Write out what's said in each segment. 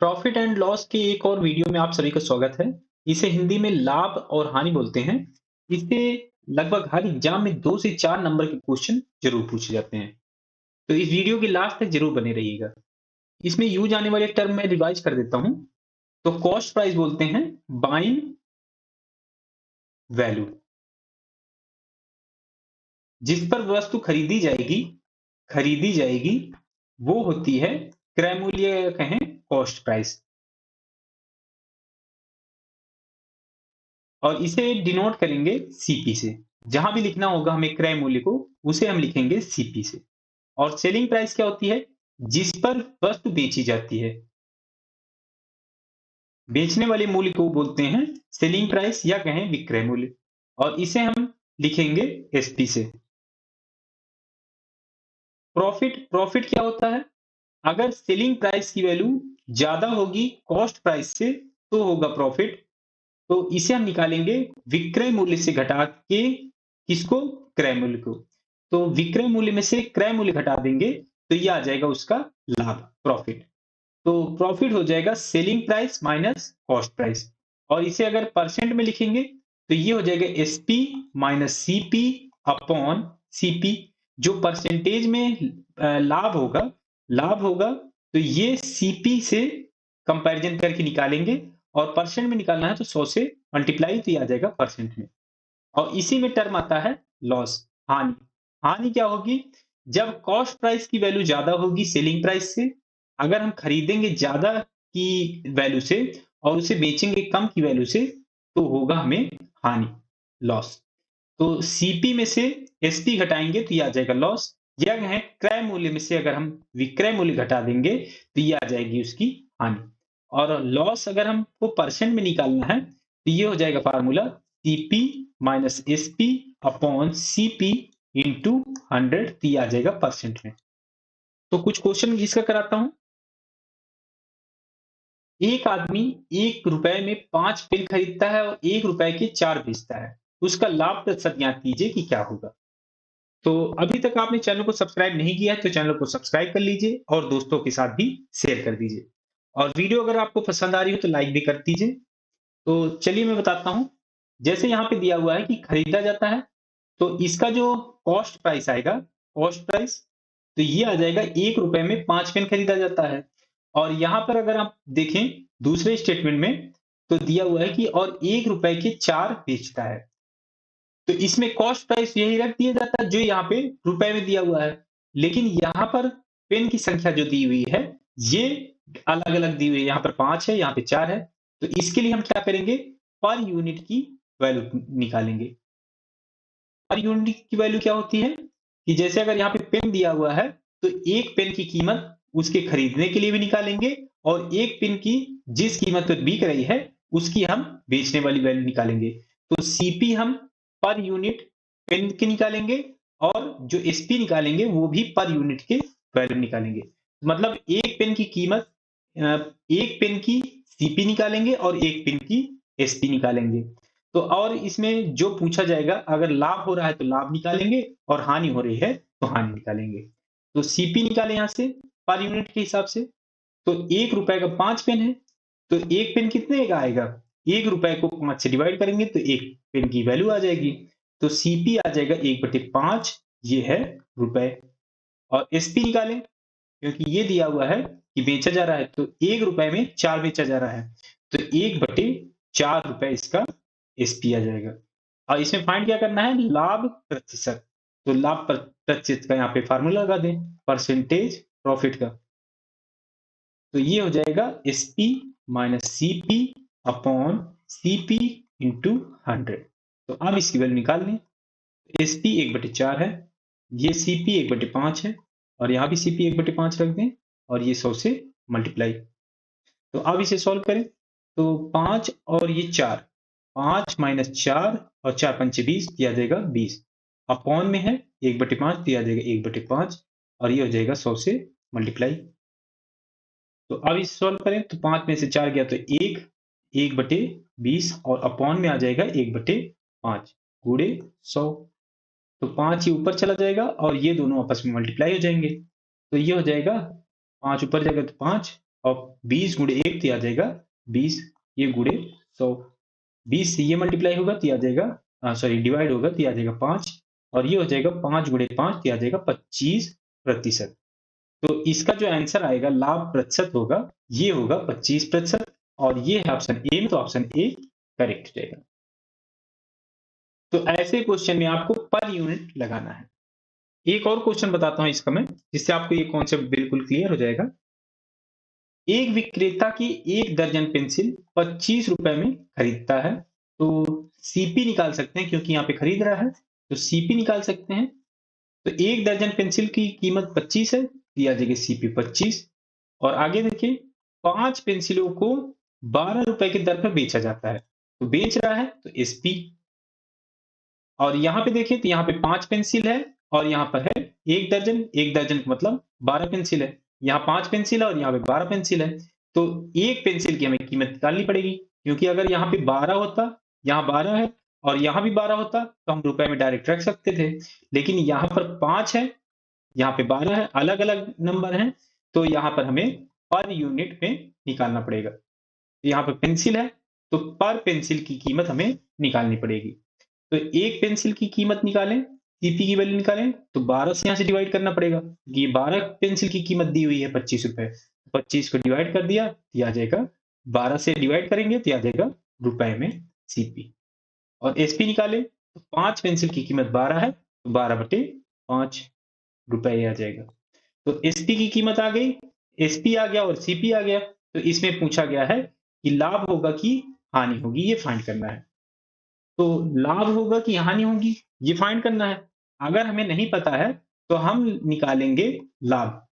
Profit and loss के एक और वीडियो में आप सभी का स्वागत है। इसे हिंदी में लाभ और हानि बोलते हैं। इससे लगभग हर एग्जाम में 2 से 4 नंबर के क्वेश्चन जरूर पूछे जाते हैं। तो इस वीडियो के लास्ट तक जरूर बने रहिएगा। इसमें यूज आने वाले टर्म मैं रिवाइज कर देता हूं। तो कॉस्ट प्राइस बोलते हैं बाइंग वैल्यू, जिस पर वस्तु खरीदी जाएगी वो होती है क्रय मूल्य या कहें कॉस्ट प्राइस। और इसे डिनोट करेंगे सीपी से। जहां भी लिखना होगा हमें क्रय मूल्य को, उसे हम लिखेंगे सीपी से। और सेलिंग प्राइस क्या होती है? जिस पर वस्तु बेची जाती है। बेचने वाले मूल्य को बोलते हैं सेलिंग प्राइस या कहें विक्रय मूल्य। और इसे हम लिखेंगे एसपी से। प्रॉफिट क्या होता है? अगर सेलिंग प्राइस की वैल्यू ज्यादा होगी कॉस्ट प्राइस से तो होगा प्रॉफिट। तो इसे हम निकालेंगे विक्रय मूल्य से घटा के। किसको? क्रय मूल्य को। तो विक्रय मूल्य में से क्रय मूल्य घटा देंगे तो ये आ जाएगा उसका लाभ, प्रॉफिट। तो प्रॉफिट हो जाएगा selling price minus cost price. और इसे अगर परसेंट में लिखेंगे तो ये हो जाएगा SP minus CP upon CP. जो परसेंटेज में लाभ होगा तो ये सीपी से कंपैरिजन करके निकालेंगे। और परसेंट में निकालना है तो 100 से मल्टीप्लाई, तो ये आ जाएगा परसेंट में। और इसी में टर्म आता है लॉस, हानि। हानि क्या होगी? जब कॉस्ट प्राइस की वैल्यू ज्यादा होगी सेलिंग प्राइस से। अगर हम खरीदेंगे ज्यादा की वैल्यू से और उसे बेचेंगे कम की वैल्यू से तो होगा हमें हानि, लॉस। तो सीपी में से एसपी घटाएंगे तो ये आ जाएगा लॉस। या है क्रय मूल्य में से अगर हम विक्रय मूल्य घटा देंगे तो ये आ जाएगी उसकी हानि। और लॉस अगर हमको परसेंट में निकालना है तो ये हो जाएगा formula CP minus SP upon CP into 100, तो ये आ जाएगा परसेंट में। तो कुछ क्वेश्चन इसका कराता हूं। एक आदमी 1 रुपए में 5 पेन खरीदता है और 1 रुपए के 4 बेचता है। उसका लाभ प्रतिशत ज्ञात कीजिए कि क्या होगा। तो अभी तक आपने चैनल को सब्सक्राइब नहीं किया है तो चैनल को सब्सक्राइब कर लीजिए और दोस्तों के साथ भी शेयर कर दीजिए। और वीडियो अगर आपको पसंद आ रही हो तो लाइक भी कर दीजिए। तो चलिए मैं बताता हूं। जैसे यहाँ पे दिया हुआ है कि खरीदा जाता है तो इसका जो कॉस्ट प्राइस आएगा, कॉस्ट प्राइस, तो ये आ जाएगा 1 रुपए में 5 पेन खरीदा जाता है। और यहाँ पर अगर आप देखें दूसरे स्टेटमेंट में तो दिया हुआ है कि और 1 रुपए के 4 बेचता है। तो इसमें कॉस्ट प्राइस यही रख दिया जाता है जो यहाँ पे रुपए में दिया हुआ है। लेकिन यहाँ पर पेन की संख्या जो दी हुई है ये अलग अलग दी हुई है। यहाँ पर 5 है, यहाँ पे 4 है। तो इसके लिए हम क्या करेंगे? पर यूनिट की वैल्यू निकालेंगे। पर यूनिट की वैल्यू क्या होती है कि जैसे अगर यहाँ पे पेन दिया हुआ है तो एक पेन की कीमत उसके खरीदने के लिए भी निकालेंगे और एक पेन की जिस कीमत पर बिक रही है उसकी हम बेचने वाली वैल्यू निकालेंगे। तो सीपी हम पर यूनिट पेन के निकालेंगे और जो एसपी निकालेंगे वो भी पर यूनिट के वैल्यू निकालेंगे। मतलब एक पेन की कीमत, एक पेन की सीपी निकालेंगे और एक पेन की एसपी निकालेंगे। तो और इसमें जो पूछा जाएगा अगर लाभ हो रहा है तो लाभ निकालेंगे और हानि हो रही है तो हानि निकालेंगे। तो सीपी निकाले यहां से पर यूनिट के हिसाब से। तो 1 रुपए का 5 पेन है तो एक पेन कितने का आएगा? 1 रुपए को 5 से डिवाइड करेंगे तो एक पेन की वैल्यू आ जाएगी। तो सीपी आ जाएगा 1/5, ये है रुपए। और एसपी निकालें क्योंकि ये दिया हुआ है कि बेचा जा रहा है तो 1 रुपए में 4 बेचा जा रहा है। तो 1/4 रुपए इसका एसपी आ जाएगा। और इसमें फाइंड क्या करना है? लाभ प्रतिशत। तो लाभ प्रतिशत का यहाँ पे फार्मूला लगा दें, परसेंटेज प्रॉफिट का। तो ये हो जाएगा SP minus CP upon CP into 100। तो अब इसकी वैल्यू निकाल लें। एसपी 1/4 है, ये सीपी 1/5 है और यहाँ भी सीपी 1/5 रख दें और ये 100 से मल्टीप्लाई। तो अब इसे सॉल्व करें तो 5 और ये 4, 5 माइनस 4 और 4 पंचे 20 दिया जाएगा 20। अपॉन में है 1/5 दिया जाएगा 1/5 और ये हो जाएगा 100 से मल्टीप्लाई। तो अब इसे सॉल्व करें तो 5 में से 4 गया तो 1, 1/20 और अपॉन में आ जाएगा 1/5 गुणे 100। तो 5 ये ऊपर चला जाएगा और ये दोनों आपस में मल्टीप्लाई हो जाएंगे। तो ये हो जाएगा 5 ऊपर जाएगा तो 5 और 20 गुणे 1 तो ये आ जाएगा 20, ये गुणे 100, 20 से ये मल्टीप्लाई होगा तो ये आ जाएगा, सॉरी डिवाइड होगा तो ये आ जाएगा 5, और ये हो जाएगा 5 गुणे 5 तो ये आ जाएगा 25%। तो इसका जो आंसर आएगा लाभ प्रतिशत होगा, ये होगा 25%, और ये है ऑप्शन ए में, तो ऑप्शन ए करेक्ट हो जाएगा। तो ऐसे क्वेश्चन में आपको पर यूनिट लगाना है। एक और क्वेश्चन बताता हूं इसका मैं, जिससे आपको ये कॉन्सेप्ट बिल्कुल क्लियर हो जाएगा। एक विक्रेता की 1 दर्जन पेंसिल 25 रुपए में खरीदता है, तो सीपी निकाल सकते हैं, क्योंकि यहाँ पे खरीद रहा है तो सीपी निकाल सकते हैं। तो 1 दर्जन पेंसिल की कीमत 25 है, दिया जाएगा सीपी 25, और आगे देखिए 5 पेंसिलों को 12 रुपए की दर पर बेचा जाता है, तो बेच रहा है तो एसपी। और यहाँ पे देखिए तो यहाँ पे 5 पेंसिल है और यहाँ पर है 1 दर्जन, 1 दर्जन का मतलब 12 पेंसिल है। यहाँ 5 पेंसिल है और यहाँ पे 12 पेंसिल है। तो एक पेंसिल की हमें कीमत निकालनी पड़ेगी, क्योंकि अगर यहाँ पे 12 होता, यहाँ 12 है और यहाँ भी 12 होता तो हम रुपए में डायरेक्ट रख सकते थे। लेकिन यहाँ पर 5 है, यहाँ पे 12 है, अलग-अलग नंबर हैं, तो यहाँ पर हमें पर यूनिट में निकालना पड़ेगा। यहाँ पे पेंसिल है, तो पर पेंसिल की कीमत हमें निकालनी पड़ेगी। तो एक पेंसिल की कीमत निकालें, सीपी की वैल्यू निकालें, तो 12 से यहाँ से डिवाइड करना पड़ेगा। ये 12 पेंसिल की कीमत दी हुई है 25 रुपए, 25 को डिवाइड कर दिया, ये आ जाएगा 12 से डिवाइड करेंगे तो ये आ जाएगा रुपए में सीपी। और एसपी निकालें, तो 5 पेंसिल की कीमत 12 है, तो 12/5 रुपए आ जाएगा। तो एसपी की कीमत आ गई, एसपी आ गया और सीपी आ गया। तो इसमें पूछा गया है कि लाभ होगा कि हानि होगी, ये फाइंड करना है। तो लाभ होगा कि हानि होगी, ये फाइंड करना है। अगर हमें नहीं पता है तो हम निकालेंगे लाभ।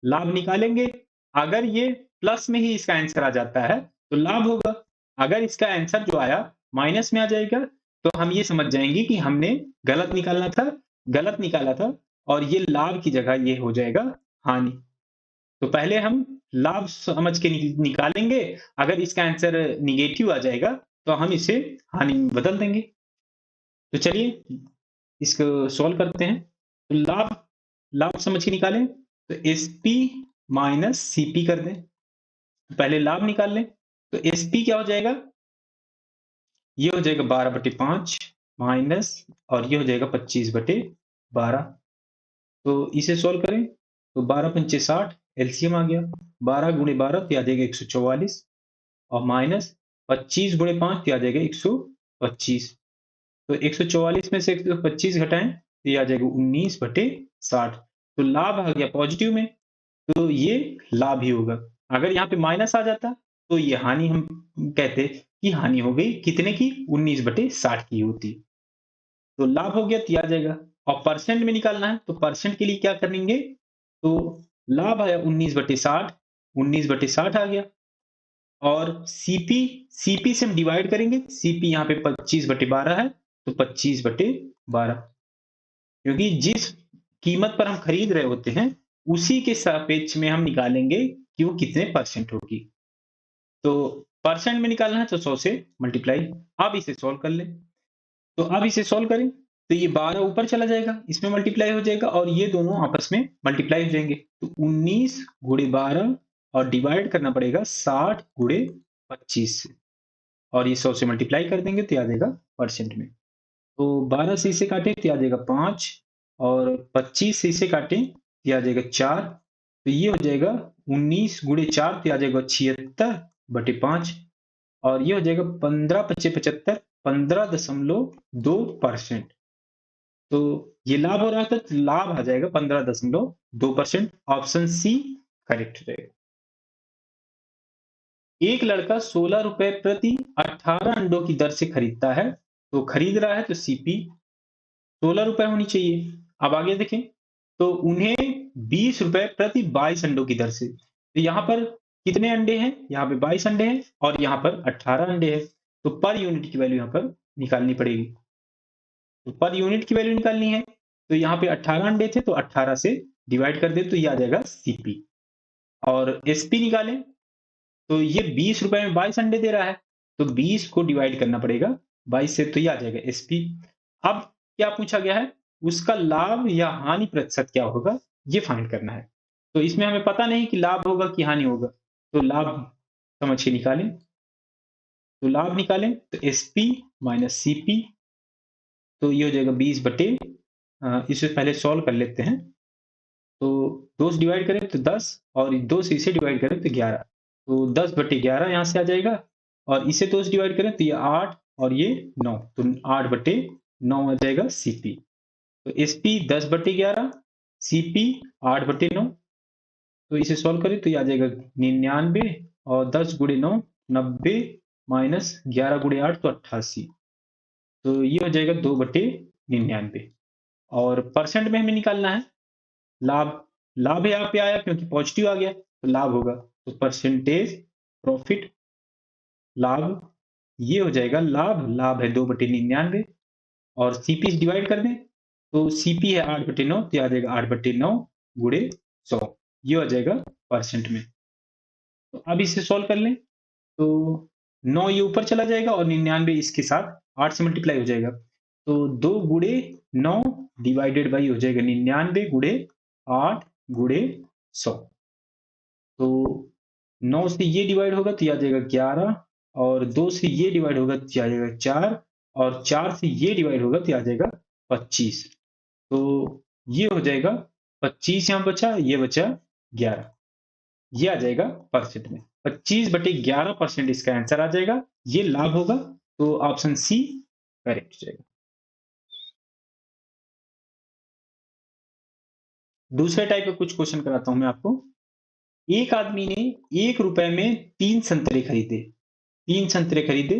लाभ निकालेंगे, अगर ये प्लस में ही इसका आंसर आ जाता है तो लाभ होगा। अगर इसका आंसर जो आया माइनस में आ जाएगा तो हम ये समझ जाएंगे कि हमने गलत निकाला था, गलत निकाला था, और ये लाभ की जगह ये हो जाएगा हानि। तो पहले हम लाभ समझ के निकालेंगे, अगर इसका आंसर निगेटिव आ जाएगा तो हम इसे हानि में बदल देंगे। तो चलिए इसको सॉल्व करते हैं। तो लाभ लाभ समझ के निकालें, तो एसपी माइनस सीपी कर दें। पहले लाभ निकाल लें, तो एसपी क्या हो जाएगा, ये हो जाएगा 12/5 माइनस, और ये हो जाएगा 25/12। तो इसे सॉल्व करें, तो 12 पंचे 60, एलसीएम आ गया, 12 गुणे 12 तो आ जाएगा 144, और माइनस 25 गुणे 5 तो आ जाएगा 125। तो 144 में से 125 घटाएं तो ये आ जाएगा 19/60। तो लाभ आ गया पॉजिटिव में, तो ये लाभ ही होगा। अगर यहाँ पे माइनस आ जाता तो ये हानि, हम कहते कि हानि हो गई, कितने की, 19/60 की होती। तो लाभ हो गया तो ये आ जाएगा। और परसेंट में निकालना है, तो परसेंट के लिए क्या करेंगे, तो लाभ आया 19/60, 19/60 आ गया। और सीपी, सीपी से हम डिवाइड करेंगे, सीपी यहाँ पे 25/12 है, तो 25/12, क्योंकि जिस कीमत पर हम खरीद रहे होते हैं उसी के सापेक्ष में हम निकालेंगे कि वो कितने परसेंट होगी। तो परसेंट में निकालना है तो 100 से मल्टीप्लाई। अब इसे सॉल्व कर लें, तो अब इसे सॉल्व करें, तो ये 12 ऊपर चला जाएगा, इसमें मल्टीप्लाई हो जाएगा, और ये दोनों आपस में मल्टीप्लाई हो जाएंगे। तो 19 गुणे 12 और डिवाइड करना पड़ेगा 60 गुणे 25 से, और ये 100 से मल्टीप्लाई कर देंगे तो ये आ जाएगा परसेंट में। तो 12 से इसे काटें तो ये आ जाएगा 5, और 25 से इसे काटें तो ये आ जाएगा 4। तो ये हो जाएगा 19 गुणे 4 तो ये आ जाएगा 76/5, और ये हो जाएगा 15 पच्चे 75, 15.2%। तो ये लाभ हो रहा था, तो लाभ आ जाएगा 15.2%। ऑप्शन सी करेक्ट रहेगा। एक लड़का 16 रुपए प्रति 18 अंडों की दर से खरीदता है, तो खरीद रहा है तो सीपी 16 रुपए होनी चाहिए। अब आगे देखें, तो उन्हें 20 रुपए प्रति 22 अंडों की दर से, तो यहाँ पर कितने अंडे हैं, यहाँ पे 22 अंडे हैं और यहाँ पर 18 अंडे हैं, तो पर यूनिट की वैल्यू यहाँ पर निकालनी पड़ेगी। तो पर यूनिट की वैल्यू निकालनी है, तो यहाँ पे 18 अंडे थे तो 18 से डिवाइड कर दे तो ये आ जाएगा सीपी। और एसपी निकालें, तो ये 20 रुपए में 22 अंडे दे रहा है, तो 20 को डिवाइड करना पड़ेगा 22 से, तो ये आ जाएगा एसपी। अब क्या पूछा गया है, उसका लाभ या हानि प्रतिशत क्या होगा, ये फाइंड करना है। तो इसमें हमें पता नहीं कि लाभ होगा कि हानि होगा, तो लाभ समझ के निकालें। तो लाभ निकालें तो एसपी माइनस सीपी, तो ये हो जाएगा 20 बटे इसे पहले सॉल्व कर लेते हैं। तो 2 से डिवाइड करें तो 10 और 2 से इसे डिवाइड करें तो 11। तो 10 बटे 11 यहाँ से आ जाएगा और इसे 2 से डिवाइड करें तो ये 8 और ये 9, तो 8 बटे 9 आ जाएगा सीपी। तो एसपी 10 बटे 11, सीपी 8 बटे 9। तो इसे सॉल्व करें तो ये आ जाएगा 99 और 10 गुणे 9 90 माइनस 11 गुणे 8 तो 88। तो ये हो जाएगा 2 बटे 99 और परसेंट में हमें निकालना है लाभ। लाभ यहाँ पे आया क्योंकि पॉजिटिव आ गया तो लाभ होगा, तो परसेंटेज प्रॉफिट लाभ ये हो जाएगा लाभ। लाभ है 2 बटे 99 और सीपी से डिवाइड कर दें तो सीपी है 8 बटे 9, तो आ जाएगा 8 बटे 9 गुणे 100, ये हो जाएगा परसेंट में। तो अब इसे सॉल्व कर लें तो 9 ये ऊपर चला जाएगा और 99 इसके साथ 8 से मल्टीप्लाई हो जाएगा, तो 2 गुणे 9 डिवाइडेड बाई हो जाएगा 99 गुणे 8 गुणे 100। तो 9 से ये डिवाइड होगा तो ये आ जाएगा 11 और 2 से ये डिवाइड होगा तो ये आ जाएगा 4 और 4 से ये डिवाइड होगा तो ये आ जाएगा 25। तो ये हो जाएगा 25 यहाँ बचा, ये बचा 11, ये आ जाएगा परसेंट में। 25 बटे 11% इसका आंसर आ जाएगा, ये लाभ होगा। तो ऑप्शन सी करेक्ट हो जाएगा। दूसरे टाइप का कुछ क्वेश्चन कराता हूं मैं आपको। एक आदमी ने 1 रुपए में 3 संतरे खरीदे, 3 संतरे खरीदे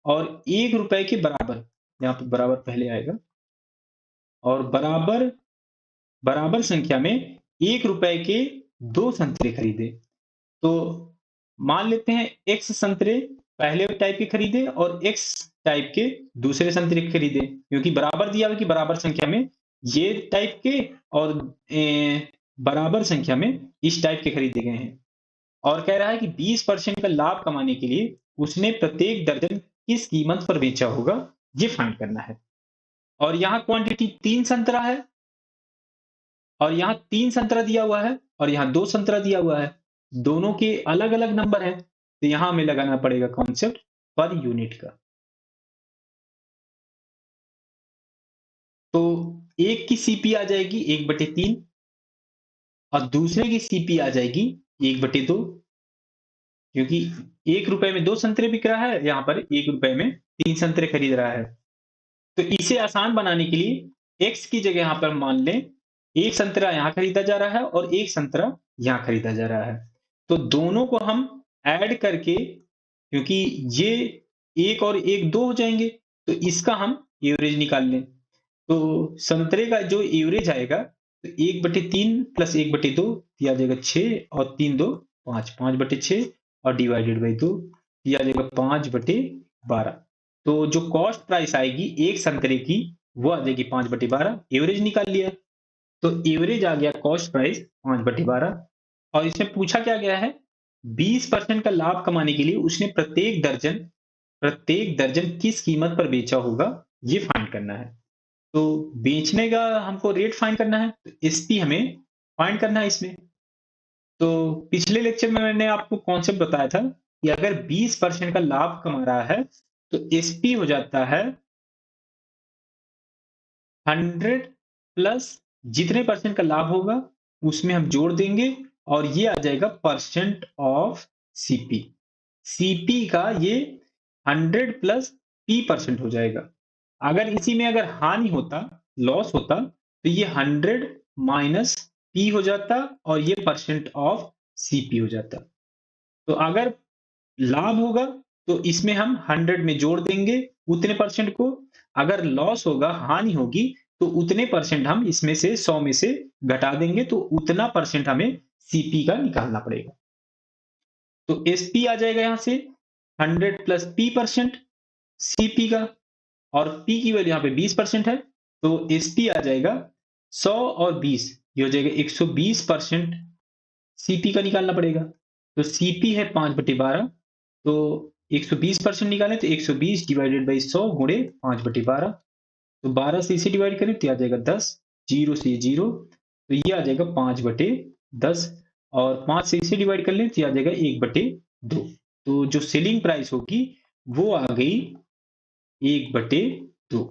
और 1 रुपए के बराबर, यहाँ पे बराबर पहले आएगा, और बराबर बराबर संख्या में 1 रुपए के 2 संतरे खरीदे। तो मान लेते हैं एक्स संतरे पहले टाइप के खरीदे और एक्स टाइप के दूसरे संतरे खरीदे, क्योंकि बराबर दिया हुआ कि बराबर संख्या में ये टाइप के और बराबर संख्या में इस टाइप के खरीदे गए हैं। और कह रहा है कि 20% का लाभ कमाने के लिए उसने प्रत्येक दर्जन किस कीमत पर बेचा होगा, ये फाइंड करना है। और यहाँ क्वांटिटी 3 संतरा है और यहाँ 3 संतरा दिया हुआ है और यहाँ 2 संतरा दिया हुआ है, दोनों के अलग अलग नंबर है, तो यहां हमें लगाना पड़ेगा कॉन्सेप्ट पर यूनिट का। तो एक की सीपी आ जाएगी 1/3 और दूसरे की सीपी आ जाएगी 1/2, क्योंकि 1 रुपए में 2 संतरे बिक रहा है, यहां पर 1 रुपए में 3 संतरे खरीद रहा है। तो इसे आसान बनाने के लिए एक्स की जगह यहां पर मान लें एक संतरा यहां खरीदा जा रहा है और एक संतरा यहां खरीदा जा रहा है। तो दोनों को हम ऐड करके, क्योंकि ये 1 और 1 2 हो जाएंगे, तो इसका हम एवरेज निकाल लें। तो संतरे का जो एवरेज आएगा तो 1/3 प्लस 1/2 ये आ जाएगा 6 और 3 2 5, 5/6 और डिवाइडेड बाई 2 ये आ जाएगा 5/12। तो जो कॉस्ट प्राइस आएगी एक संतरे की वो आ जाएगी 5/12, एवरेज निकाल लिया। तो एवरेज आ गया कॉस्ट प्राइस 5/12। और इसमें पूछा क्या गया है, 20% का लाभ कमाने के लिए उसने प्रत्येक दर्जन किस कीमत पर बेचा होगा, ये फाइंड करना है। तो बेचने का हमको रेट फाइंड करना है, तो एसपी हमें फाइंड करना है इसमें। तो पिछले लेक्चर में मैंने आपको कॉन्सेप्ट बताया था कि अगर 20% का लाभ कमा रहा है तो एसपी हो जाता है 100 प्लस जितने परसेंट का लाभ होगा उसमें हम जोड़ देंगे और ये आ जाएगा परसेंट ऑफ सीपी। सीपी का ये 100 प्लस p% हो जाएगा। अगर इसी में अगर हानि होता, लॉस होता, तो ये 100 माइनस p हो जाता और ये परसेंट ऑफ सीपी हो जाता। तो अगर लाभ होगा तो इसमें हम 100 में जोड़ देंगे उतने परसेंट को, अगर लॉस होगा, हानि होगी, तो उतने परसेंट हम इसमें से 100 में से घटा देंगे, तो उतना परसेंट हमें सीपी का निकालना पड़ेगा। तो एसपी आ जाएगा यहां से 100 प्लस p% सीपी का, और p की वैल्यू यहाँ पे 20% है, तो एसपी आ जाएगा 100 और 20, ये हो जाएगा 120% सीपी का निकालना पड़ेगा। तो सीपी है 5/12, तो 120% निकालें तो 120 डिवाइडेड बाई 100 गुणे 5/12, तो 12 से इसे डिवाइड करें तो आ जाएगा 10, 0 से 0, तो ये आ जाएगा 5/12। 10 और 5 से इसे डिवाइड कर लें तो ये आ जाएगा 1/2। तो जो सेलिंग प्राइस होगी वो आ गई 1/2।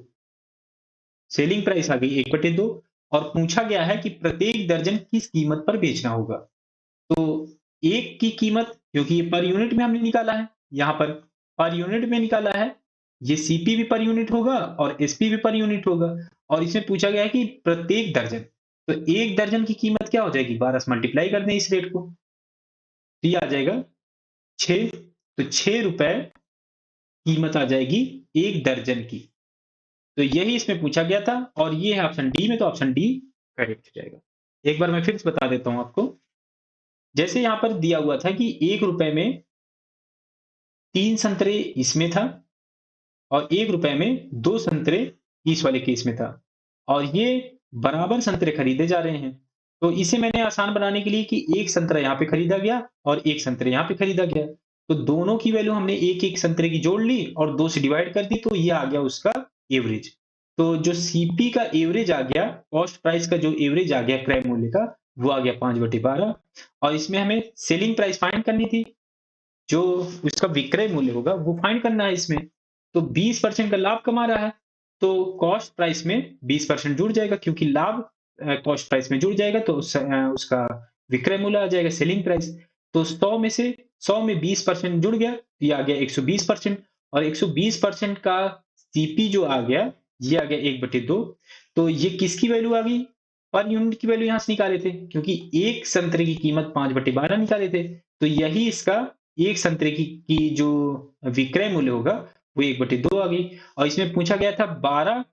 सेलिंग प्राइस आ गई 1/2 और पूछा गया है कि प्रत्येक दर्जन किस कीमत पर बेचना होगा। तो एक की कीमत, क्योंकि ये पर यूनिट में हमने निकाला है, यहाँ पर पर यूनिट में निकाला है, ये सीपी भी पर यूनिट होगा और एसपी भी पर यूनिट होगा। और इसमें पूछा गया है कि प्रत्येक दर्जन, तो एक दर्जन की कीमत क्या हो जाएगी, 12 से मल्टीप्लाई कर दें इस रेट को, तो ये आ जाएगा 6। तो 6 रुपए कीमत आ जाएगी एक दर्जन की। तो यही इसमें पूछा गया था और ये है ऑप्शन डी में, तो ऑप्शन डी करेक्ट हो जाएगा। एक बार मैं फिर से बता देता हूं आपको। जैसे यहाँ पर दिया हुआ था कि 1 रुपए में 3 संतरे इसमें था और 1 रुपए में 2 संतरे इस वाले केस में था और ये बराबर संतरे खरीदे जा रहे हैं। तो इसे मैंने आसान बनाने के लिए कि एक संतरा यहाँ पे खरीदा गया और एक संतरे यहाँ पे खरीदा गया। तो दोनों की वैल्यू हमने एक-एक संतरे की जोड़ ली और 2 से डिवाइड कर दी, तो ये आ गया उसका एवरेज। तो जो सीपी का एवरेज आ गया, कॉस्ट प्राइस का जो एवरेज आ गया क्रय मूल्य का, वो आ गया 5/12 और इसमें हमें सेलिंग प्राइस फाइंड करनी थी। जो उसका विक्रय मूल्य होगा वो फाइंड करना है इसमें। तो 20% का लाभ कमा रहा है, तो कॉस्ट प्राइस में 20% जुड़ जाएगा, क्योंकि लाभ कॉस्ट प्राइस में जुड़ जाएगा, तो उसका विक्रय मूल्य आ जाएगा सेलिंग प्राइस। तो 100 में 20% जुड़ गया, तो ये आ गया 120% और 120% का सीपी जो आ गया, ये आ गया 1/2। तो ये किसकी वैल्यू आ गई, पर यूनिट की वैल्यू यहाँ से निकाले थे, क्योंकि एक संतरे की कीमत 5/12 निकाले थे। तो यही इसका एक संतरे की जो विक्रय मूल्य होगा वो 1/2 आ गई। और इसमें पूछा गया था 12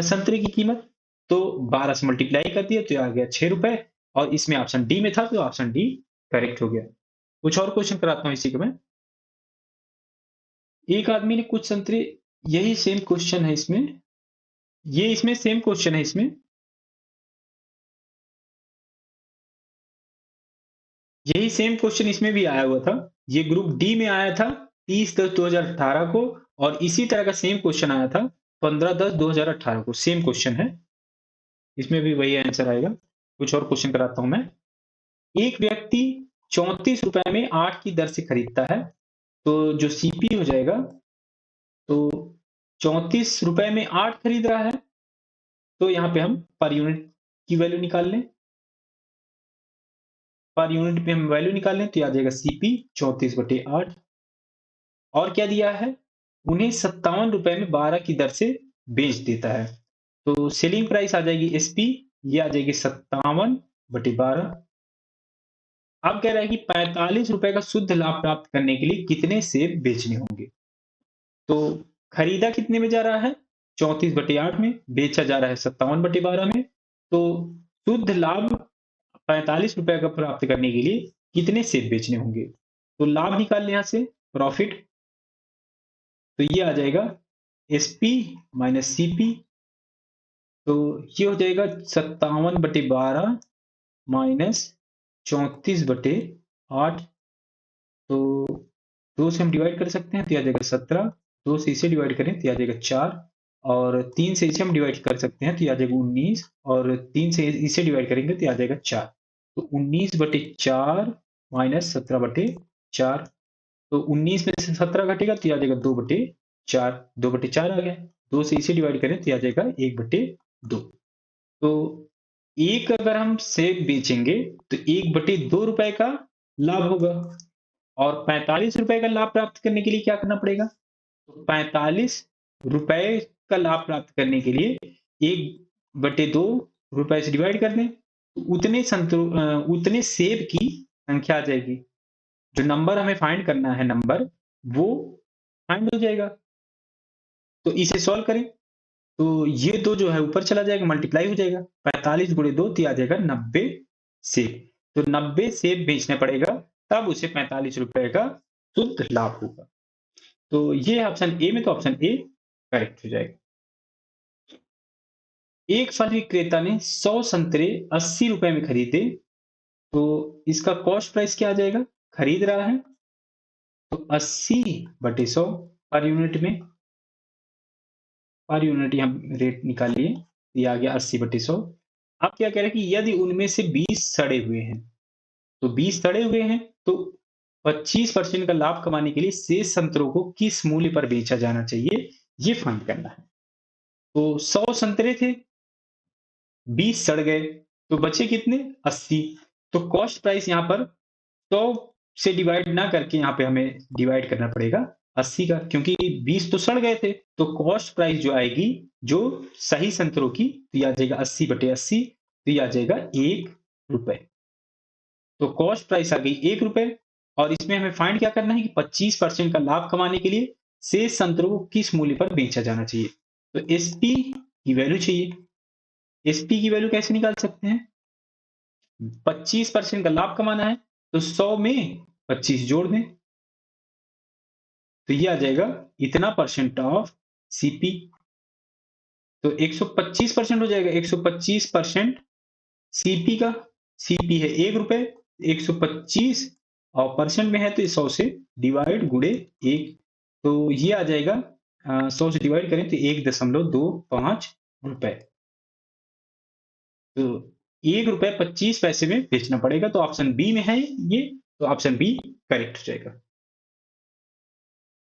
संतरे की कीमत, तो 12 से मल्टीप्लाई कर दिया तो ये आ गया 6 रुपए और इसमें ऑप्शन डी में था, तो ऑप्शन डी करेक्ट हो गया। कुछ और क्वेश्चन कराता हूँ इसी को मैं। एक आदमी ने कुछ संतरे, यही सेम क्वेश्चन है इसमें, ये इसमें सेम क्वेश्चन है इसमें, यही सेम क्वेश्चन इसमें भी आया हुआ था। ये ग्रुप डी में आया था 30/10/2018 को और इसी तरह का सेम क्वेश्चन आया था 15/10/2018 को। सेम क्वेश्चन है, इसमें भी वही आंसर आएगा। कुछ और क्वेश्चन कराता हूं मैं। एक व्यक्ति 34 रुपए में 8 की दर से खरीदता है, तो जो सीपी हो जाएगा, तो 34 रुपए में 8 खरीद रहा है, तो यहाँ पे हम पर यूनिट की वैल्यू निकाल लें। पर यूनिट पे हम वैल्यू निकाल लें तो आ जाएगा सीपी 34/8। और क्या दिया है, उन्हें 57 रुपए में 12 की दर से बेच देता है, तो सेलिंग प्राइस आ जाएगी एसपी, ये आ जाएगी 57/12। अब कह रहा है कि 45 रुपए का शुद्ध लाभ प्राप्त करने के लिए कितने सेब बेचने होंगे। तो खरीदा कितने में जा रहा है, 34/8 में, बेचा जा रहा है 57/12 में। तो शुद्ध लाभ 45 रुपए का प्राप्त करने के लिए कितने सेब बेचने होंगे। तो लाभ निकाल लें यहाँ से, प्रॉफिट, तो ये आ जाएगा एसपी माइनस सीपी। तो ये हो जाएगा 57/12 माइनस 34/8। तो 2 से हम डिवाइड कर सकते हैं तो आ जाएगा 17, 2 से इसे डिवाइड करें तो आ जाएगा 4 और 3 से इसे हम डिवाइड कर सकते हैं तो आ जाएगा 19 और 3 से इसे डिवाइड करेंगे तो आ जाएगा 4। तो 19/4 माइनस 17/4, तो 19 में से 17 घटेगा तो आ जाएगा 2/4, 2/4 आ गया। 2 से इसे डिवाइड करें तो आ जाएगा 1/2। तो एक अगर हम सेब बेचेंगे तो 1/2 रुपए का लाभ होगा और 45 रुपए का लाभ प्राप्त करने के लिए क्या करना पड़ेगा, तो 45 रुपए का लाभ प्राप्त करने के लिए 1/2 रुपए से डिवाइड कर दें, तो उतने सेब की संख्या आ जाएगी। जो नंबर हमें फाइंड करना है, नंबर वो फाइंड हो जाएगा। तो इसे सॉल्व करें तो ये दो जो है ऊपर चला जाएगा, मल्टीप्लाई हो जाएगा, 45 गुणे 2 तो आ जाएगा 90 सेब। तो 90 सेब बेचना पड़ेगा, तब उसे 45 रुपए का शुद्ध लाभ होगा। तो ये ऑप्शन ए में, तो ऑप्शन ए करेक्ट हो जाएगा। एक फल विक्रेता ने 100 संतरे 80 रुपए में खरीदे, तो इसका कॉस्ट प्राइस क्या आ जाएगा, खरीद रहा है, तो 80/100 पर यूनिट में, पर यूनिट यहाँ रेट निकालिए, ये आ गया 80/100। अब क्या कह रहे हैं कि यदि उनमें से 20 सड़े हुए हैं, तो 20 सड़े हुए हैं, तो 25% का लाभ कमाने के लिए शेष संतरों को किस मूल्य पर बेचा जाना चाहिए, ये फाइंड करना है। तो 100 संतरे थे, 20 सड़ गए, तो बचे कितने? 80। तो कॉस्ट प्राइस यहाँ पर 100 से डिवाइड ना करके यहाँ पे हमें डिवाइड करना पड़ेगा 80 का, क्योंकि 20 तो सड़ गए थे। तो कॉस्ट प्राइस जो आएगी, जो सही संतरों की, तो ये आ जाएगा 80/80, तो ये आ जाएगा ₹1। तो कॉस्ट प्राइस आ गई ₹1, और इसमें हमें फाइंड क्या करना है कि 25% का लाभ कमाने के लिए शेष संतरों को किस मूल्य पर बेचा जाना चाहिए। तो एसपी की वैल्यू चाहिए। एसपी की वैल्यू कैसे निकाल सकते हैं? 25% का लाभ कमाना है, तो 100 में 25 जोड़ दें, तो ये आ जाएगा इतना परसेंट ऑफ सीपी। तो 125% हो जाएगा, 125% सीपी का। सीपी है ₹1, 125 और परसेंट में है तो 100 से डिवाइड गुणे 1, तो ये आ जाएगा 100 से डिवाइड करें तो 1.25 रुपए। तो ₹1.25 में बेचना पड़ेगा, तो ऑप्शन बी में है ये, तो ऑप्शन बी करेक्ट हो जाएगा।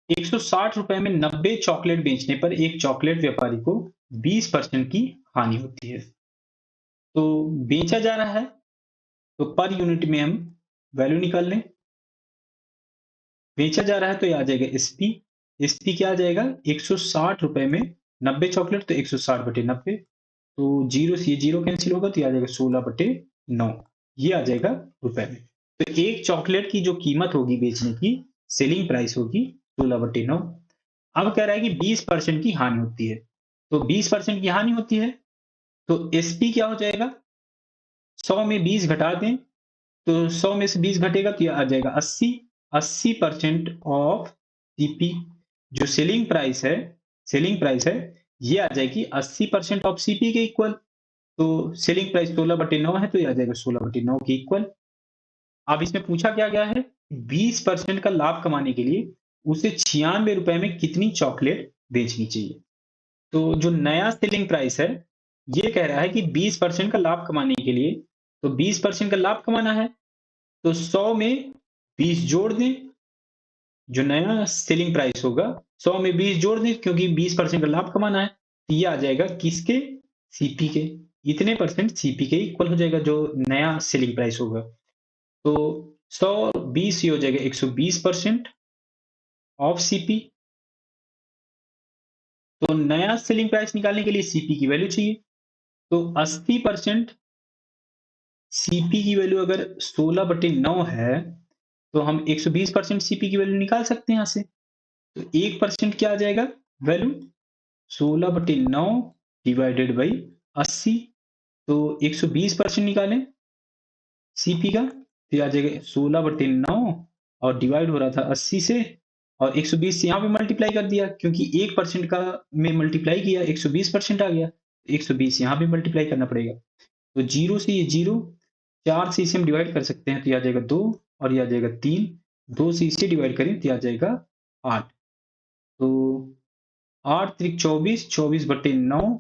₹160 में 90 चॉकलेट बेचने पर एक चॉकलेट व्यापारी को 20% की हानि होती है। तो बेचा जा रहा है, तो पर यूनिट में हम वैल्यू निकाल लें। बेचा जा रहा है तो ये आ जाएगा एसपी। एसपी क्या आ जाएगा? ₹160 में 90 चॉकलेट, तो 160/90, तो जीरो से ये जीरो कैंसिल होगा, तो ये आ जाएगा 16/9, ये आ जाएगा रुपए में। तो एक चॉकलेट की जो कीमत होगी बेचने की, सेलिंग प्राइस होगी 16/9। अब कह रहा है कि 20% की हानि होती है, तो 20% की हानि होती है, तो एसपी क्या हो जाएगा? 100 में 20 घटा दें, तो 100 में से 20 घटेगा तो ये आ जाएगा 80। 80% ऑफ सीपी, जो सेलिंग प्राइस है, ये आ जाएगी 80% ऑफ सीपी के इक्वल। तो सेलिंग प्राइस 16/9 है, तो ये आ जाएगा 16/9 के इक्वल। अब इसमें पूछा क्या गया है? 20% का लाभ कमाने के लिए उसे ₹96 में कितनी चॉकलेट बेचनी चाहिए। तो जो नया सेलिंग प्राइस है, ये कह रहा है कि 20% का लाभ कमाने के लिए, तो 20% का लाभ कमाना है, तो 100 में 20 जोड़ दें, जो नया सेलिंग प्राइस होगा, 100 में 20 जोड़ दें, क्योंकि 20% का लाभ कमाना है, तो ये आ जाएगा किसके? सीपी के। इतने परसेंट सीपी के इक्वल हो जाएगा, जो नया सेलिंग प्राइस होगा। तो 100 20 ये हो जाएगा 120% ऑफ सीपी। तो नया सेलिंग प्राइस निकालने के लिए सीपी की वैल्यू चाहिए, तो 80% सीपी की वैल्यू अगर 16/9 है, तो हम 120% सीपी की वैल्यू निकाल सकते हैं यहाँ से। तो 1% क्या आ जाएगा वैल्यू? 16/9 डिवाइडेड बाई 80, तो 120% निकालें सीपी का, तो ये आ जाएगा 16/9, और डिवाइड हो रहा था 80 से, और 120 से यहाँ पे मल्टीप्लाई कर दिया, क्योंकि 1% का में मल्टीप्लाई किया 120% आ गया, 120 यहाँ पे मल्टीप्लाई करना पड़ेगा। तो जीरो से ये जीरो, 4 से इसे हम डिवाइड कर सकते हैं, तो ये आ जाएगा 2, और ये आ जाएगा 3, 2 से इसे डिवाइड करें तो ये आ जाएगा 8। तो 8 त्रिक 24, 24/9,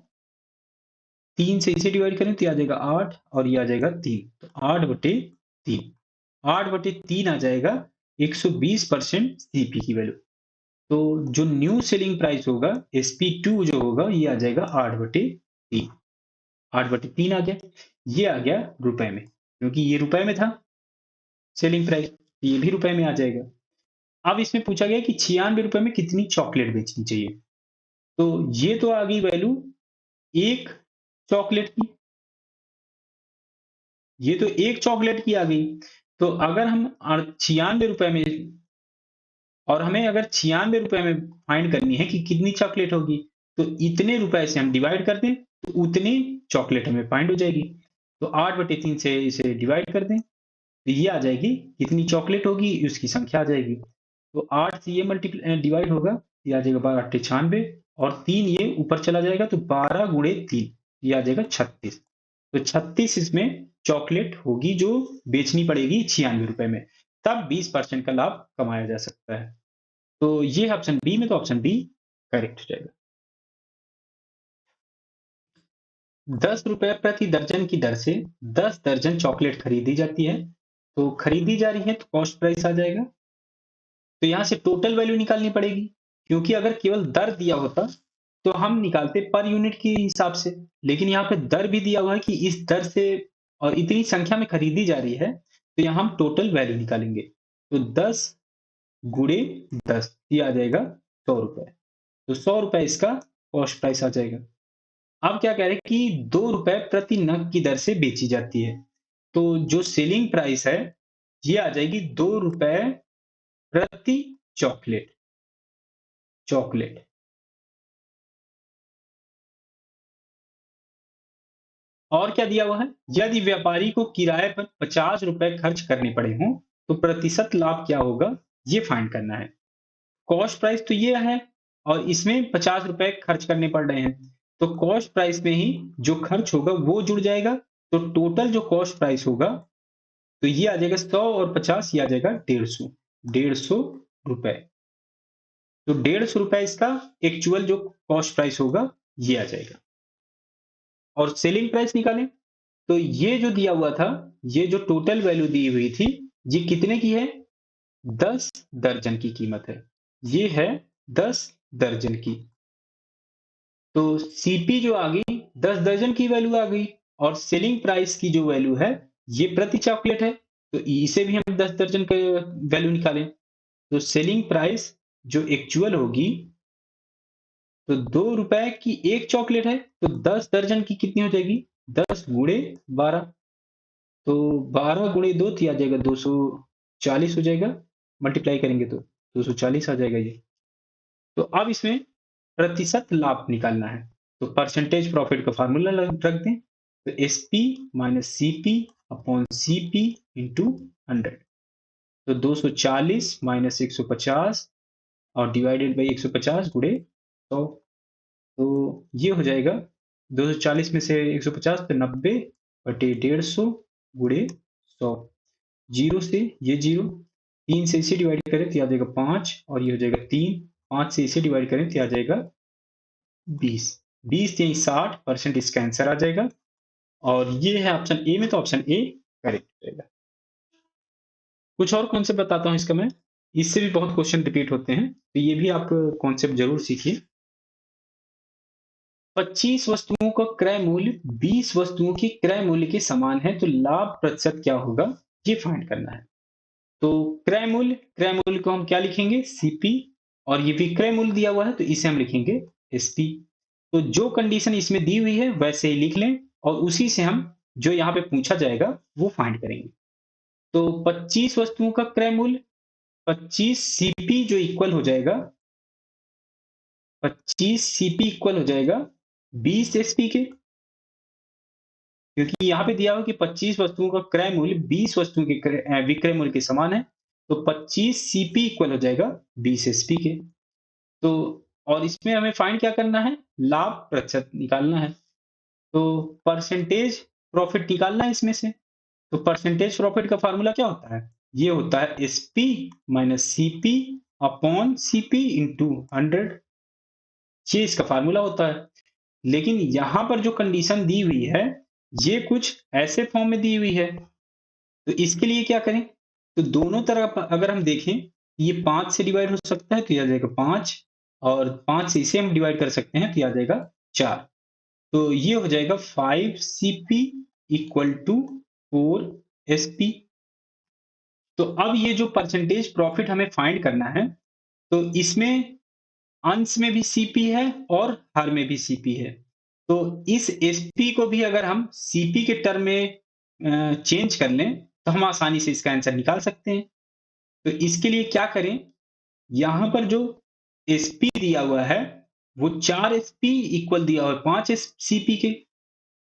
3 से इसे डिवाइड करें तो ये आ जाएगा 8, और ये आ जाएगा 3, तो 8/3, 8/3 आ जाएगा 120% सीपी की वैल्यू। तो जो न्यू सेलिंग प्राइस होगा, SP2 जो होगा, ये आ जाएगा 8/3, 8/3 आ गया। ये आ गया रुपए में, क्योंकि ये रुपए में था सेलिंग प्राइस, ये भी रुपए में आ जाएगा। अब इसमें पूछा गया कि ₹96 में कितनी चॉकलेट बेचनी चाहिए। तो ये तो आ गई वैल्यू एक चॉकलेट की, ये तो एक चॉकलेट की आ गई। तो अगर हम ₹96 में, और हमें अगर ₹96 में फाइंड करनी है कि कितनी चॉकलेट होगी, तो इतने रुपए से हम डिवाइड कर दें, तो उतनी चॉकलेट हमें फाइंड हो जाएगी। तो 8/3 से इसे डिवाइड कर दें, तो ये आ जाएगी, कितनी चॉकलेट होगी उसकी संख्या आ जाएगी। तो 8 से ये डिवाइड होगा, ये आ जाएगा 12 96, और 3 ये ऊपर चला जाएगा, तो 12 गुणे 3, ये आ जाएगा 36। तो 36 इसमें चॉकलेट होगी जो बेचनी पड़ेगी ₹96 में, तब 20% का लाभ कमाया जा सकता है। तो ये है ऑप्शन बी में, तो ऑप्शन बी करेक्ट हो जाएगा। ₹10 प्रति दर्जन की दर से 10 दर्जन चॉकलेट खरीदी जाती है। तो खरीदी जा रही है तो कॉस्ट प्राइस आ जाएगा। तो यहाँ से टोटल वैल्यू निकालनी पड़ेगी, क्योंकि अगर केवल दर दिया होता तो हम निकालते पर यूनिट के हिसाब से, लेकिन यहाँ पे दर भी दिया हुआ है कि इस दर से और इतनी संख्या में खरीदी जा रही है, तो यहाँ हम टोटल वैल्यू निकालेंगे। तो 10 गुणे 10 ये आ जाएगा ₹100। तो ₹100 इसका कॉस्ट प्राइस आ जाएगा। अब क्या कह रहे हैं कि ₹2 प्रति नग की दर से बेची जाती है। तो जो सेलिंग प्राइस है, ये आ जाएगी ₹2 प्रति चॉकलेट। चॉकलेट। और क्या दिया हुआ है? यदि व्यापारी को किराए पर ₹50 खर्च करने पड़े हों, तो प्रतिशत लाभ क्या होगा? ये फाइंड करना है। कॉस्ट प्राइस तो ये है और इसमें ₹50 खर्च करने पड़ रहे हैं। तो कॉस्ट प्राइस में ही जो खर्च होगा वो जुड़ जाएगा। तो टोटल जो कॉस्ट प्राइस होगा, तो ये आ जाएगा 100 और 50, ये आ जाएगा 150। ₹150। तो ₹150 इसका एक्चुअल जो कॉस्ट प्राइस होगा, ये आ जाएगा। और सेलिंग प्राइस निकालें, तो ये जो दिया हुआ था, ये जो टोटल वैल्यू दी हुई थी, ये कितने की है? 10 दर्जन की कीमत है। ये है 10 दर्जन की। तो सीपी जो आ गई, 10 दर्जन की वैल्यू आ गई, और सेलिंग प्राइस की जो वैल्यू है, ये प्रति चॉकलेट है। तो इसे भी हम 10 दर्जन के वैल्यू निकालें। तो सेलिंग प्राइस जो एक्चुअल होगी, तो ₹2 की एक चॉकलेट है, तो 10 दर्जन की कितनी हो जाएगी? 10 गुणे 12। तो 12 गुणे 2 तो आ जाएगा 240 हो जाएगा। मल्टीप्लाई करेंगे तो 240 आ जाएगा ये। तो अब इसमें प्रतिशत लाभ निकालना है। तो परसेंटेज प्रॉफिट का फार्मूला रख दें। तो SP minus CP upon CP into 100। तो 240 माइनस 150 और डिवाइडेड बाई 150 गुणे 100। तो ये हो जाएगा 240 में से 150 तो 90 बटे 150 गुणे 100। जीरो से ये जीरो, 3 से इसे डिवाइड करें तो आ जाएगा 5 और ये हो जाएगा 3। 5 से इसे डिवाइड करें तो आ जाएगा 20। 20 यही 60% इसका आंसर आ जाएगा। और ये है ऑप्शन ए में, तो ऑप्शन ए करेक्ट रहेगा। कुछ और कॉन्सेप्ट बताता हूँ इसका मैं। इससे भी बहुत क्वेश्चन रिपीट होते हैं, तो ये भी आप कॉन्सेप्ट जरूर सीखिए। 25 वस्तुओं का क्रय मूल्य 20 वस्तुओं के क्रय मूल्य के समान है, तो लाभ प्रतिशत क्या होगा? ये फाइंड करना है। तो क्रय मूल्य को हम क्या लिखेंगे? सीपी। और ये विक्रय मूल्य दिया हुआ है, तो इसे हम लिखेंगे एसपी। तो जो कंडीशन इसमें दी हुई है वैसे ही लिख लें, और उसी से हम जो यहाँ पे पूछा जाएगा वो फाइंड करेंगे। तो 25 वस्तुओं का क्रय मूल्य 25 सीपी जो इक्वल हो जाएगा, 25 सीपी इक्वल हो जाएगा 20 एसपी के, क्योंकि यहाँ पे दिया हुआ कि 25 वस्तुओं का क्रय मूल्य 20 वस्तुओं के विक्रय मूल्य के समान है। तो 25 सीपी इक्वल हो जाएगा 20 एसपी के। तो और इसमें हमें फाइंड क्या करना है? लाभ प्रतिशत निकालना है। तो परसेंटेज प्रॉफिट निकालना है इसमें से। तो परसेंटेज प्रॉफिट का फार्मूला क्या होता है? ये होता है SP minus CP upon CP into 100। ये इसका फार्मूला होता है। लेकिन यहां पर जो कंडीशन दी हुई है, ये कुछ ऐसे फॉर्म में दी हुई है। तो इसके लिए क्या करें? तो दोनों तरफ अगर हम देखें, ये 5 से डिवाइड हो सकता है, तो ये आ जाएगा 5, और 5 से इसे हम डिवाइड कर सकते हैं, तो ये आ जाएगा 4। तो ये हो जाएगा 5 सीपी इक्वल टू 4 एसपी। तो अब ये जो परसेंटेज प्रॉफिट हमें फाइंड करना है, तो इसमें अंश में भी सीपी है और हर में भी सीपी है। तो इस एसपी को भी अगर हम सीपी के टर्म में चेंज कर लें, तो हम आसानी से इसका आंसर निकाल सकते हैं। तो इसके लिए क्या करें? यहां पर जो एसपी दिया हुआ है, वो 4 एसपी इक्वल दिया हुआ है 5 सीपी के।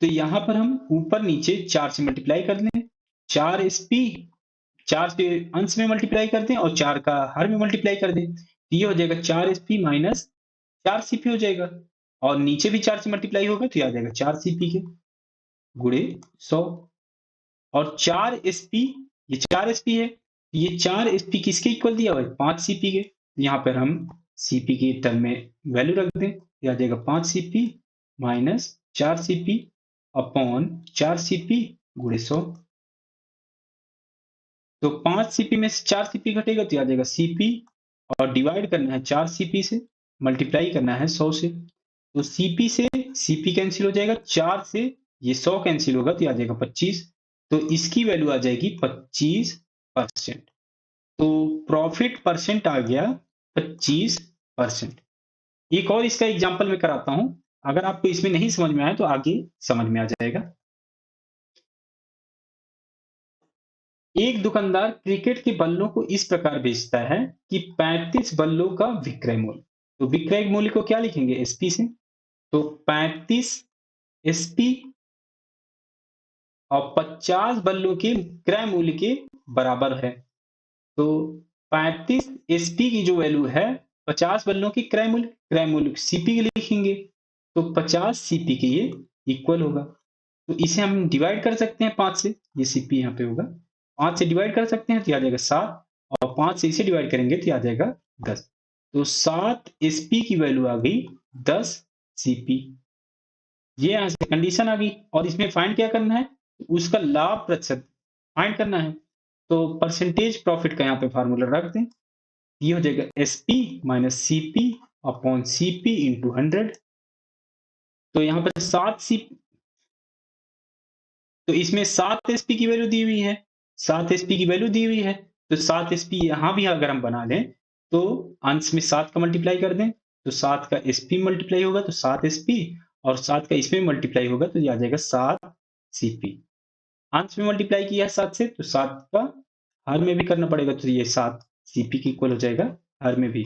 तो यहां पर हम ऊपर नीचे 4 से मल्टीप्लाई कर लें। 4 एसपी 4 से अंश में मल्टीप्लाई कर दें और 4 का हर में मल्टीप्लाई कर दें, तो ये हो जाएगा 4 एसपी माइनस 4 सीपी हो जाएगा। और नीचे भी 4 से मल्टीप्लाई होगा, तो ये आ जाएगा 4 सीपी के गुणे 100। और 4 एसपी, ये 4 एसपी है, ये 4 एसपी किसके इक्वल दिया हुआ है? 5 सीपी के। यहाँ पर हम सीपी के टर्म में वैल्यू रख दें, ये आ जाएगा 5 CP minus 4 CP upon 4 CP गुणे 100। तो 5 सीपी में से 4 सीपी घटेगा तो आ जाएगा सीपी, और डिवाइड करना है 4 सीपी से, मल्टीप्लाई करना है 100 से। तो सीपी से सीपी कैंसिल हो जाएगा, 4 से ये 100 कैंसिल होगा तो आ जाएगा 25। तो इसकी वैल्यू आ जाएगी 25%। तो प्रॉफिट परसेंट आ गया 25%। एक और इसका एग्जांपल मैं कराता हूं, अगर आपको इसमें नहीं समझ में आया तो आगे समझ में आ जाएगा। एक दुकानदार क्रिकेट के बल्लों को इस प्रकार बेचता है कि 35 बल्लों का विक्रय मूल्य। तो विक्रय मूल्य को क्या लिखेंगे, एसपी से। तो 35 एसपी और 50 बल्लों के क्रय मूल्य के बराबर है। तो 35 एसपी की जो वैल्यू है 50 बल्लों की क्रय मूल्य सीपी लिखेंगे, तो 50 सीपी के ये इक्वल होगा। तो इसे हम डिवाइड कर सकते हैं 5 से, ये सीपी यहाँ पे होगा, 5 से डिवाइड कर सकते हैं तो आ जाएगा 7, और 5 से इसे डिवाइड करेंगे तो आ जाएगा 10। तो 7 एसपी की वैल्यू आ गई 10 सीपी। ये यहां से कंडीशन आ गई, और इसमें फाइंड क्या करना है, उसका लाभ प्रतिशत फाइंड करना है। तो परसेंटेज प्रॉफिट का यहाँ पे फार्मूला रख दें, ये हो जाएगा SP minus CP upon CP into 100। तो यहाँ पर 7 सी, तो इसमें 7 एसपी की वैल्यू दी हुई है, 7 एसपी की वैल्यू दी हुई है, तो 7 एसपी यहां भी अगर हम बना लें तो अंश में 7 का मल्टीप्लाई कर दें, तो 7 का एसपी मल्टीप्लाई होगा तो 7 एसपी, और 7 का इसमें मल्टीप्लाई होगा तो ये आ जाएगा 7 सीपी। अंश में मल्टीप्लाई किया है 7 से, तो 7 का हर में भी करना पड़ेगा, तो ये 7 सीपी की इक्वल हो जाएगा हर में भी।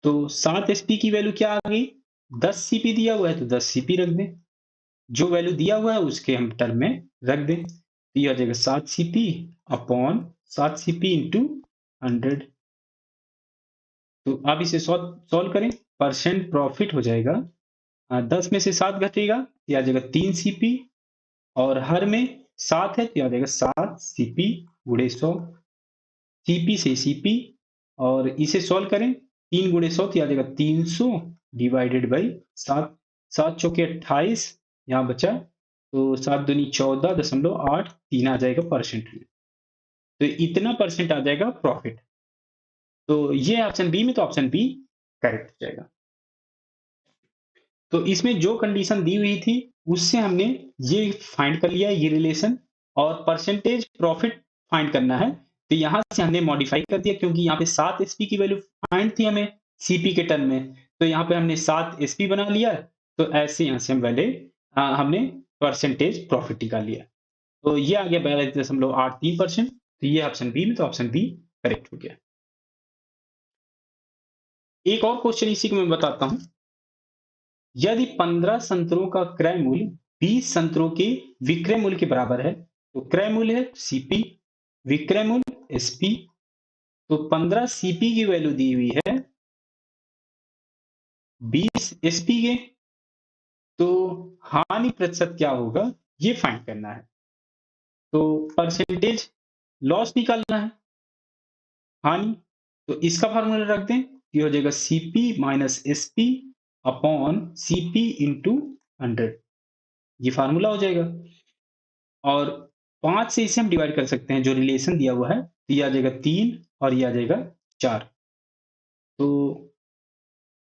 तो 7 एसपी की वैल्यू क्या आ गई, 10 सीपी दिया हुआ है तो 10 सीपी रख दें, जो वैल्यू दिया हुआ है उसके हम टर्म में रख दें, तो ये आ जाएगा 7 सीपी अपॉन 7 सीपी इंटू 100। तो अब इसे सॉल्व करें, परसेंट प्रॉफिट हो जाएगा 10 में से 7 घटेगा तो आ जाएगा 3 सीपी, और हर में 7 है तो आ जाएगा 7 सीपी गुणे 100, सीपी से सीपी, और इसे सॉल्व करें 3 गुणे 100 तो आ जाएगा 300 डिवाइडेड बाई 7, 7 चौके 28, यहाँ बचा तो 7 दूनी 14.83 आ जाएगा परसेंट में। तो इतना परसेंट आ जाएगा प्रॉफिट। तो ये ऑप्शन बी में, तो ऑप्शन बी करेक्ट हो जाएगा। तो इसमें जो कंडीशन दी हुई थी उससे हमने ये फाइंड कर लिया, ये रिलेशन, और परसेंटेज प्रॉफिट फाइंड करना है तो यहां से हमने मॉडिफाई कर दिया, क्योंकि यहाँ पे 7 एसपी की वैल्यू फाइंड थी हमें सीपी के टर्म में, तो यहाँ पे हमने 7 एसपी बना लिया। तो ऐसे यहाँ से हम पहले हमने परसेंटेज प्रॉफिट निकाल लिया। तो ये आ गया 42.83%। तो ये ऑप्शन बी में, तो ऑप्शन बी करेक्ट हो गया। एक और क्वेश्चन इसी को मैं बताता हूं, यदि 15 संतरों का क्रय मूल्य 20 संतरों के विक्रय मूल्य के बराबर है, तो क्रय मूल्य है सीपी, विक्रय मूल्य एसपी। तो 15 सीपी की वैल्यू दी हुई है 20 एसपी के, तो हानि प्रतिशत क्या होगा ये फाइंड करना है। तो परसेंटेज लॉस निकालना है, हानि। तो इसका फार्मूला रख दें, ये हो जाएगा CP minus SP upon CP into 100, ये फार्मूला हो जाएगा। और 5 से इसे हम डिवाइड कर सकते हैं, जो रिलेशन दिया हुआ है, तो ये आ जाएगा 3 और ये आ जाएगा 4। तो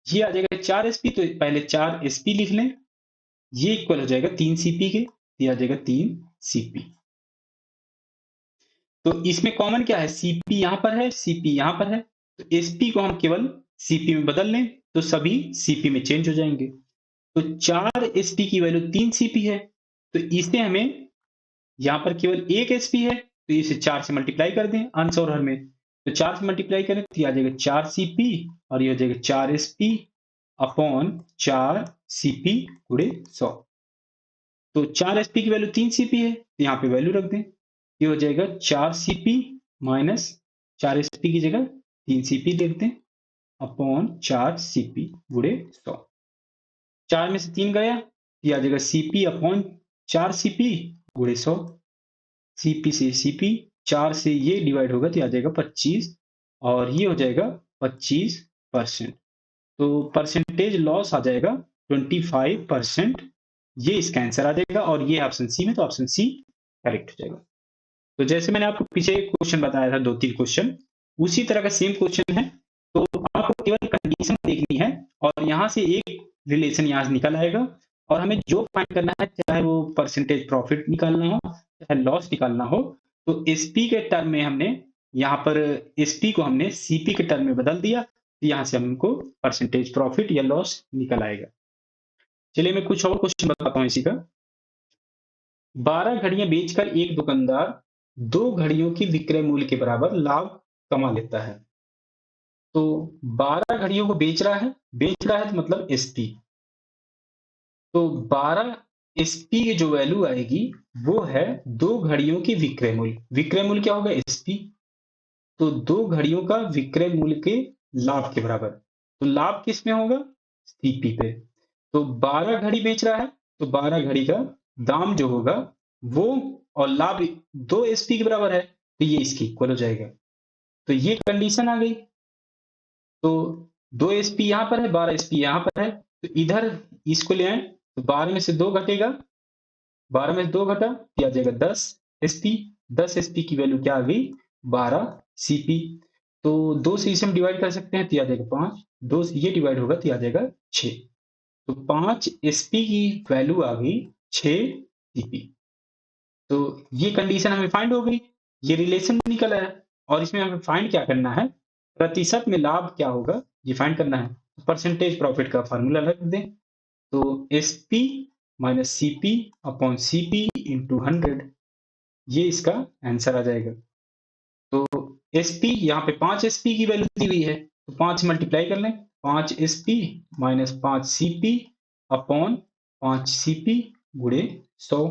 ये आ जाएगा 4 एसपी, तो पहले 4 एसपी लिख लें, ये इक्वल हो जाएगा 3 सीपी के, ये आ जाएगा 3 सीपी। तो इसमें कॉमन क्या है, सीपी यहां पर है, सीपी यहां पर है, तो एसपी को हम केवल सीपी में बदल लें तो सभी सीपी में चेंज हो जाएंगे। तो 4 एसपी की वैल्यू 3 सीपी है, तो इसे हमें, यहां पर केवल एक एसपी है तो इसे 4 से मल्टीप्लाई कर दें अंश और हर में, तो 4 से मल्टीप्लाई करें तो ये आ जाएगा 4 सीपी, और ये हो जाएगा 4 एसपी अपॉन 4 सीपी गुणे 100। तो 4 एसपी की वैल्यू 3 सीपी है, तो यहाँ पे वैल्यू रख दें, ये हो जाएगा 4 सीपी माइनस 4 एसपी की जगह 3 सीपी लिख दें अपॉन 4 सीपी गुणे 100। 4 में से 3 गया, ये आ जाएगा सीपी अपॉन 4 सीपी गुणे 100, सीपी से सीपी, 4 से ये डिवाइड होगा तो आ जाएगा 25, और ये हो जाएगा 25%। तो परसेंटेज लॉस आ जाएगा 25%, ये इसका आंसर आ जाएगा और ये ऑप्शन सी में, तो ऑप्शन सी करेक्ट हो जाएगा। तो जैसे मैंने आपको पीछे एक क्वेश्चन बताया था, 2-3 क्वेश्चन, उसी तरह का सेम क्वेश्चन है। तो आपको केवल कंडीशन देखनी है और यहाँ से एक रिलेशन यहाँ से निकल आएगा और हमें जो फाइंड करना है, चाहे वो परसेंटेज प्रॉफिट निकालना हो, चाहे लॉस निकालना हो, तो एसपी के टर्म में हमने यहाँ पर एसपी को हमने सीपी के टर्म में बदल दिया, तो यहाँ से हमको परसेंटेज प्रॉफिट या लॉस निकल आएगा। चलिए मैं कुछ और क्वेश्चन बताता हूँ इसी का। 12 घड़ियां बेचकर एक दुकानदार 2 घड़ियों की विक्रय मूल्य के बराबर लाभ कमा लेता है। तो 12 घड़ियों को बेच रहा है तो मतलब एसपी। तो 12 एसपी की जो वैल्यू आएगी वो है 2 घड़ियों की विक्रय मूल्य। विक्रय मूल्य क्या होगा? एसपी। तो 2 घड़ियों का विक्रय मूल्य के लाभ के बराबर। तो लाभ किस में होगा? सीपी पे। तो 12 घड़ी बेच रहा है तो 12 घड़ी का दाम जो होगा वो, और लाभ 2 एसपी के बराबर है, तो ये इसकी इक्वल हो जाएगा। तो ये कंडीशन आ गई। तो 2 एसपी यहाँ पर है, 12 एसपी यहाँ पर है, तो इधर इसको ले आए तो 12 में से 2 घटेगा, 12 में से 2 घटा तो आ जाएगा 10 एसपी। 10 एसपी की वैल्यू क्या आ गई? 12 सीपी। तो 2 से इसे हम डिवाइड कर सकते हैं तो आ जाएगा 5, 2 से ये डिवाइड होगा तो आ जाएगा 6। तो 5 एसपी की वैल्यू आ गई 6 सीपी। तो ये कंडीशन हमें फाइंड हो गई, ये रिलेशन निकल आया। और इसमें हमें फाइंड क्या करना है? प्रतिशत में लाभ क्या होगा ये फाइंड करना है। परसेंटेज प्रॉफिट का फार्मूला रख दें, तो SP minus CP upon CP into 100, ये इसका आंसर आ जाएगा। तो एसपी यहाँ पे 5 एसपी की वैल्यू दी हुई है, तो 5 मल्टीप्लाई कर लें, 5 SP minus 5 CP upon 5 CP गुणे 100।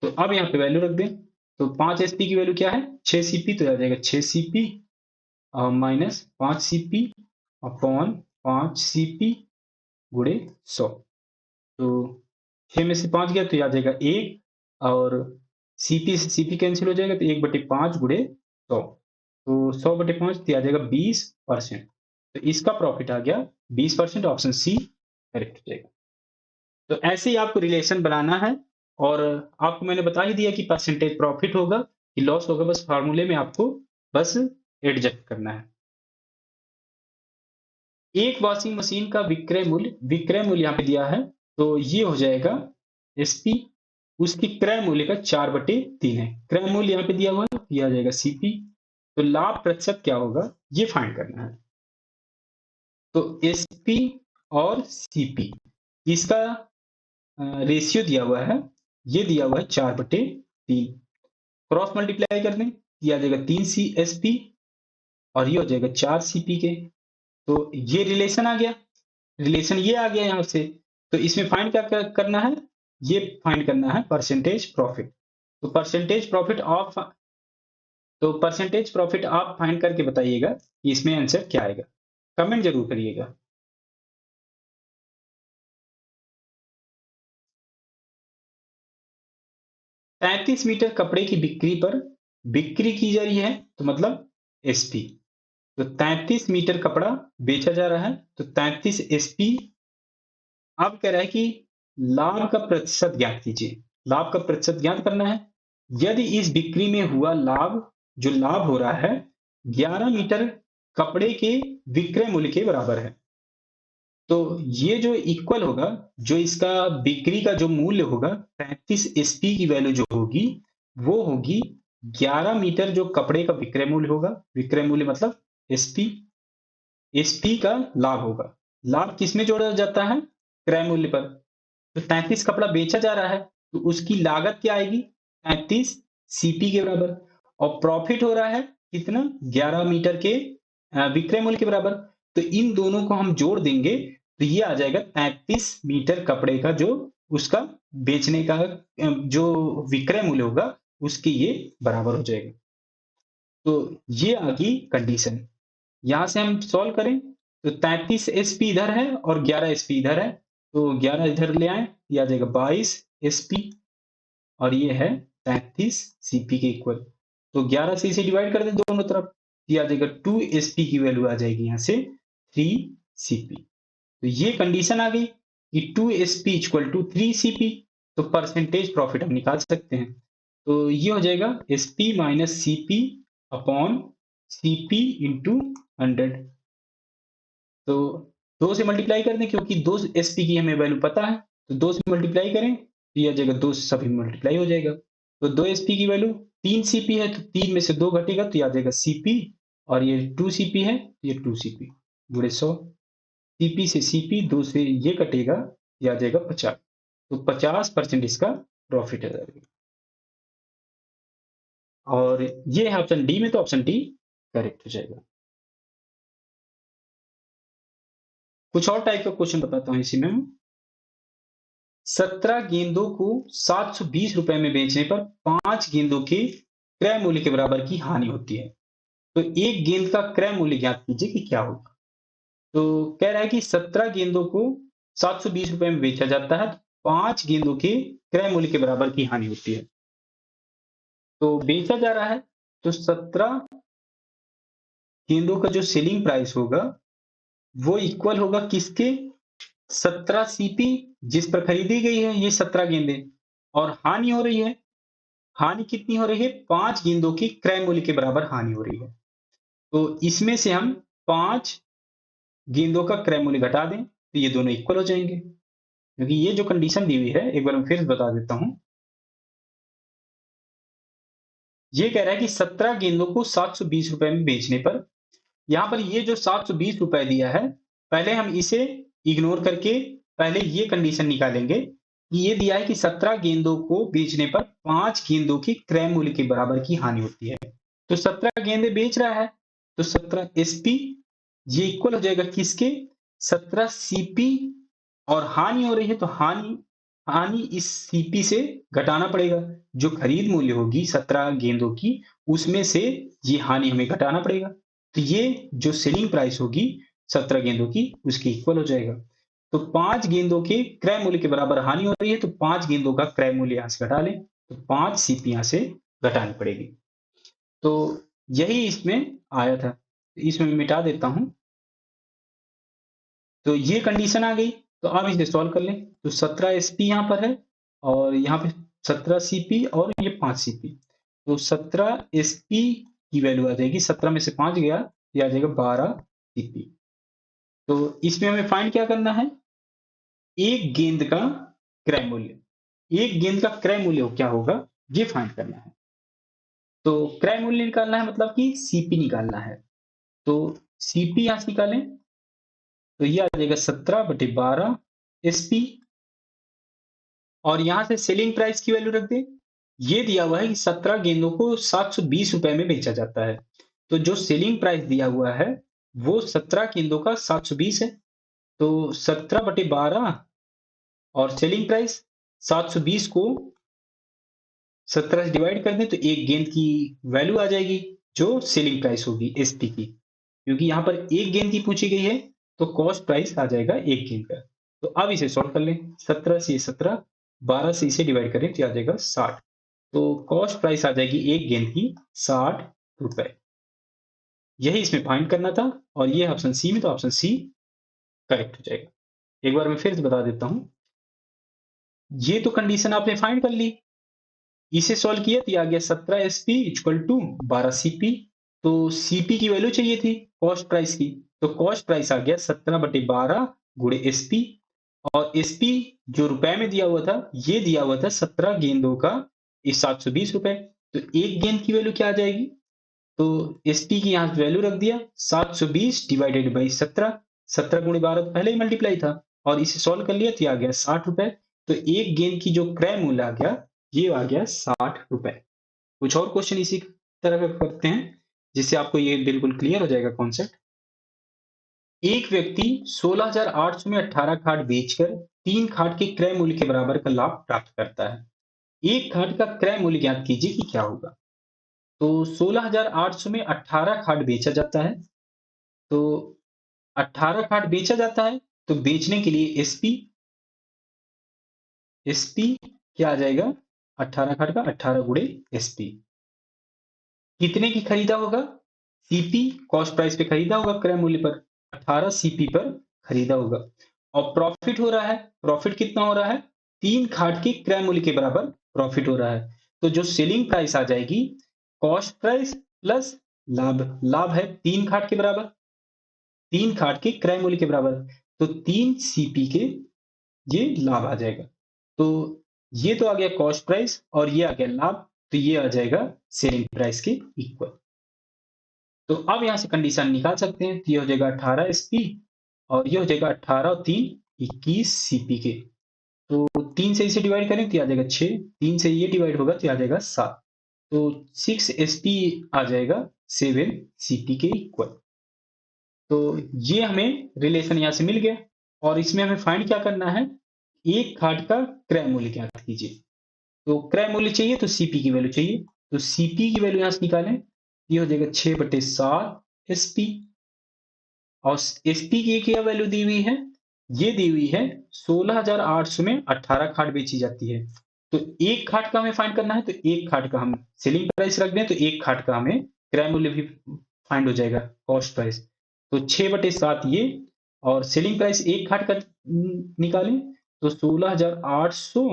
तो अब यहाँ पे वैल्यू रख दें, तो 5 एसपी की वैल्यू क्या है? 6 सीपी, तो आ जाएगा 6 CP minus 5 CP upon 5 CP गुणे 100। तो 6 में से 5 गया तो आ जाएगा 1, और सीपी से सीपी कैंसिल हो जाएगा तो 1/5 गुणे 100। तो 100/5 तो आ जाएगा 20%। तो इसका प्रॉफिट आ गया 20%, ऑप्शन सी करेक्ट हो जाएगा। तो ऐसे ही आपको रिलेशन बनाना है, और आपको मैंने बता ही दिया कि परसेंटेज प्रॉफिट होगा कि लॉस होगा, बस फार्मूले में आपको बस एडजस्ट करना है। एक वॉशिंग मशीन का विक्रय मूल्य यहाँ पे दिया है, तो ये हो जाएगा एसपी। उसकी क्रय मूल्य का 4/3 है। क्रय मूल्य यहाँ पे दिया हुआ है, ये आ जाएगा सीपी। तो लाभ प्रतिशत क्या होगा ये फाइंड करना है। तो एसपी और सीपी, इसका रेशियो दिया हुआ है, ये दिया हुआ है 4/3। क्रॉस मल्टीप्लाई कर दें, ये आ जाएगा 3 सी एस पी और ये हो जाएगा 4 सीपी के। तो ये रिलेशन आ गया, रिलेशन ये आ गया यहाँ से। तो इसमें फाइंड करना है? ये फाइंड करना है परसेंटेज प्रॉफिट। तो परसेंटेज प्रॉफिट आप फाइंड करके बताइएगा कि इसमें आंसर क्या आएगा, कमेंट जरूर करिएगा। तैंतीस मीटर कपड़े की बिक्री की जा रही है, तो मतलब एसपी। तो 33 मीटर कपड़ा बेचा जा रहा है, तो 33 एसपी। अब कह रहा है कि लाभ का प्रतिशत ज्ञात कीजिए। लाभ का प्रतिशत ज्ञात करना है। यदि इस बिक्री में हुआ लाभ, जो लाभ हो रहा है 11 मीटर कपड़े के विक्रय मूल्य के बराबर है, तो ये जो इक्वल होगा, जो इसका बिक्री का जो मूल्य होगा 33 एसपी की वैल्यू जो होगी वो होगी 11 मीटर जो कपड़े का विक्रय मूल्य होगा। विक्रय मूल्य मतलब एसपी, एसपी का लाभ होगा। लाभ किस में जोड़ा जाता है? क्रय मूल्य पर। तो 33 कपड़ा बेचा जा रहा है, तो उसकी लागत क्या आएगी? 33 सीपी के बराबर। और प्रॉफिट हो रहा है कितना? 11 मीटर के विक्रय मूल्य के बराबर। तो इन दोनों को हम जोड़ देंगे तो ये आ जाएगा 33 मीटर कपड़े का जो उसका बेचने का जो विक्रय मूल्य होगा उसके ये बराबर हो जाएगा। तो ये आ गई कंडीशन। यहां से हम सॉल्व करें तो 33 एसपी इधर है और 11 एसपी इधर है, तो 11 इधर ले आए, ये आ जाएगा 22 एसपी और ये है 33 सीपी के इक्वल। तो 11 से इसे डिवाइड कर दें दोनों तरफ, ये आ जाएगा 2 एसपी की वैल्यू आ जाएगी यहाँ से 3 सीपी। तो ये कंडीशन आ गई। कि 2SP इक्वल टू 3CP, तो परसेंटेज प्रॉफिट हम निकाल सकते हैं। तो ये हो जाएगा SP minus CP upon CP into 100। तो 2 से मल्टीप्लाई कर दें, क्योंकि 2 SP की हमें वैल्यू पता है, तो 2 से मल्टीप्लाई करें तो ये आ जाएगा 2 से सभी मल्टीप्लाई हो जाएगा। तो 2 SP की वैल्यू 3CP है, तो 3 में से 2 घटेगा तो ये आ जाएगा CP, और ये 2CP है तो ये 2CP गुणे 100। CP से CP 2 से ये कटेगा, ये आ जाएगा 50। तो 50% इसका प्रॉफिट है। और ये है ऑप्शन डी में, तो ऑप्शन डी करेक्ट हो जाएगा। कुछ और टाइप का क्वेश्चन बताता हूँ इसी में। 17 गेंदों को 720 रुपए में बेचने पर 5 गेंदों के क्रय मूल्य के बराबर की हानि होती है। तो एक गेंद का क्रय मूल्य ज्ञात कीजिए कि क्या होगा। तो कह रहा है कि 17 गेंदों को 720 रुपए में बेचा जाता है, तो 5 गेंदों के क्रय मूल्य के बराबर की हानि होती है। तो बेचा जा रहा है, तो 17 गेंदों का जो सेलिंग प्राइस होगा वो इक्वल होगा किसके, 17 सीपी जिस पर खरीदी गई है ये 17 गेंदें, और हानि हो रही है, हानि कितनी हो रही है, 5 गेंदों की क्रय मूल्य के बराबर हानि हो रही है। तो इसमें से हम 5 गेंदों का क्रय मूल्य घटा दें तो ये दोनों इक्वल हो जाएंगे, क्योंकि ये जो कंडीशन दी हुई है, एक बार मैं फिर से बता देता हूं। ये कह रहा है कि 17 गेंदों को 720 रुपए में बेचने पर, यहां पर ये जो 720 रुपए दिया है, पहले हम इसे इग्नोर करके पहले ये कंडीशन निकालेंगे कि ये दिया है कि 17 गेंदों को बेचने पर 5 गेंदों की क्रय मूल्य के बराबर की हानि होती है। तो 17 गेंदे बेच रहा है, तो 17 एसपी ये इक्वल हो जाएगा किसके, 17 सीपी, और हानि हो रही है तो हानि हानि इस सीपी से घटाना पड़ेगा। जो खरीद मूल्य होगी 17 गेंदों की, उसमें से ये हानि हमें घटाना पड़ेगा। तो ये जो सेलिंग प्राइस होगी 17 गेंदों की, उसकी इक्वल हो जाएगा। तो 5 गेंदों के क्रय मूल्य के बराबर हानि हो रही है, तो 5 गेंदों का क्रय मूल्य यहां से घटा लें, तो 5 सीपी यहां से घटानी पड़ेगी। तो यही इसमें आया था, इसमें मिटा देता हूं। तो ये कंडीशन आ गई, तो अब इसे सॉल्व कर लें। तो 17 एसपी यहां पर है, और यहाँ पे 17 सीपी, और ये 5 सीपी। तो 17 एसपी की वैल्यू आ जाएगी, 17 में से 5 गया, ये आ जाएगा 12 सीपी। तो इसमें हमें फाइंड क्या करना है, एक गेंद का क्रय मूल्य, एक गेंद का क्रय मूल्य क्या होगा ये फाइंड करना है। तो क्रय मूल्य निकालना है, मतलब कि सीपी निकालना है। तो सीपी यहां से निकालें, तो ये आ जाएगा 17/12 एसपी, और यहां से सेलिंग प्राइस की वैल्यू रख दें। ये दिया हुआ है कि 17 गेंदों को 720 रुपए में बेचा जाता है, तो जो सेलिंग प्राइस दिया हुआ है वो 17 गेंदों का 720 है। तो 17/12 और सेलिंग प्राइस 720 को 17 से डिवाइड कर दें तो एक गेंद की वैल्यू आ जाएगी, जो सेलिंग प्राइस होगी एसपी की। क्योंकि यहाँ पर एक गेंद की पूछी गई है, तो कॉस्ट प्राइस आ जाएगा एक गेंद का। तो अब इसे सॉल्व कर लें, 17 से 17, 12 से इसे डिवाइड करें तो आ जाएगा 60। तो कॉस्ट प्राइस आ जाएगी एक गेंद की 60 रुपए। यही इसमें फाइंड करना था, और ये ऑप्शन सी में, तो ऑप्शन सी करेक्ट हो जाएगा। एक बार मैं फिर से बता देता हूं। ये तो कंडीशन आपने फाइंड कर ली, इसे सॉल्व किया तो ये आ गया 17 एसपी इक्वल टू 12 सीपी। तो सीपी की वैल्यू चाहिए थी कॉस्ट प्राइस की, तो कॉस्ट प्राइस आ गया 17/12 गुणे एसपी, और एसपी जो रुपए में दिया हुआ था, ये दिया हुआ था 17 गेंदों का 720 रुपए। तो एक गेंद की वैल्यू क्या आ जाएगी, तो एसपी की यहां वैल्यू रख दिया 720 डिवाइडेड बाई 17, 17 गुणे 12 तो पहले ही मल्टीप्लाई था, और इसे सॉल्व कर लिया तो ये आ गया 60 रुपए। तो एक गेंद की जो क्रय मूल्य आ गया, ये आ गया 60 रुपए। कुछ और क्वेश्चन इसी तरह का करते हैं, जिससे आपको ये बिल्कुल क्लियर हो जाएगा कॉन्सेप्ट। एक व्यक्ति 16,800 में 18 खाट बेचकर 3 खाट के क्रय मूल्य के बराबर का लाभ प्राप्त करता है। एक खाट का क्रय मूल्य ज्ञात कीजिए कि क्या होगा। तो 16,800 में 18 खाट बेचा जाता है, तो 18 खाट बेचा जाता है, तो बेचने के लिए एसपी, एसपी क्या आ जाएगा, 18 खाट का 18 गुणे एसपी, कितने की खरीदा होगा, सीपी कॉस्ट प्राइस पे खरीदा होगा, क्रय मूल्य पर 18 सीपी पर खरीदा होगा। और प्रॉफिट हो रहा है, प्रॉफिट कितना हो रहा है? 3 खाट के क्रय मूल्य के बराबर प्रॉफिट हो रहा है। तो जो सेलिंग प्राइस आ जाएगी, कॉस्ट प्राइस प्लस लाभ, लाभ है 3 खाट के बराबर, 3 खाट के क्रय मूल्य के बराबर, तो 3 सीपी के ये लाभ आ जाएगा। तो ये तो आ गया कॉस्ट प्राइस और ये आ गया लाभ, तो ये आ जाएगा सेलिंग प्राइस के इक्वल। तो अब यहां से कंडीशन निकाल सकते हैं, तो ये हो जाएगा 18 एसपी और ये हो जाएगा 18 और 3 21 सीपी के। तो 3 से इसे डिवाइड करें तो आ जाएगा 6, 3 से ये डिवाइड होगा तो आ जाएगा 7, तो 6 एसपी आ जाएगा 7 सीपी के इक्वल। तो ये हमें रिलेशन यहां से मिल गया और इसमें हमें फाइंड क्या करना है, एक खाट का क्रय मूल्य ज्ञात कीजिए। तो क्रय मूल्य चाहिए तो सीपी की वैल्यू चाहिए, तो सीपी की वैल्यू यहां से निकालें, ये हो जाएगा 6/7 एसपी और एसपी की क्या वैल्यू दी हुई है, ये दी हुई है 16,800 में 18 खाट बेची जाती है। तो एक खाट का हमें फाइंड करना है, तो एक खाट का हम सेलिंग प्राइस रख दें, तो एक खाट का हमें क्रय मूल्य भी फाइंड हो जाएगा, कॉस्ट प्राइस। तो 6/7 ये और सेलिंग प्राइस एक खाट का निकालें, तो 16,800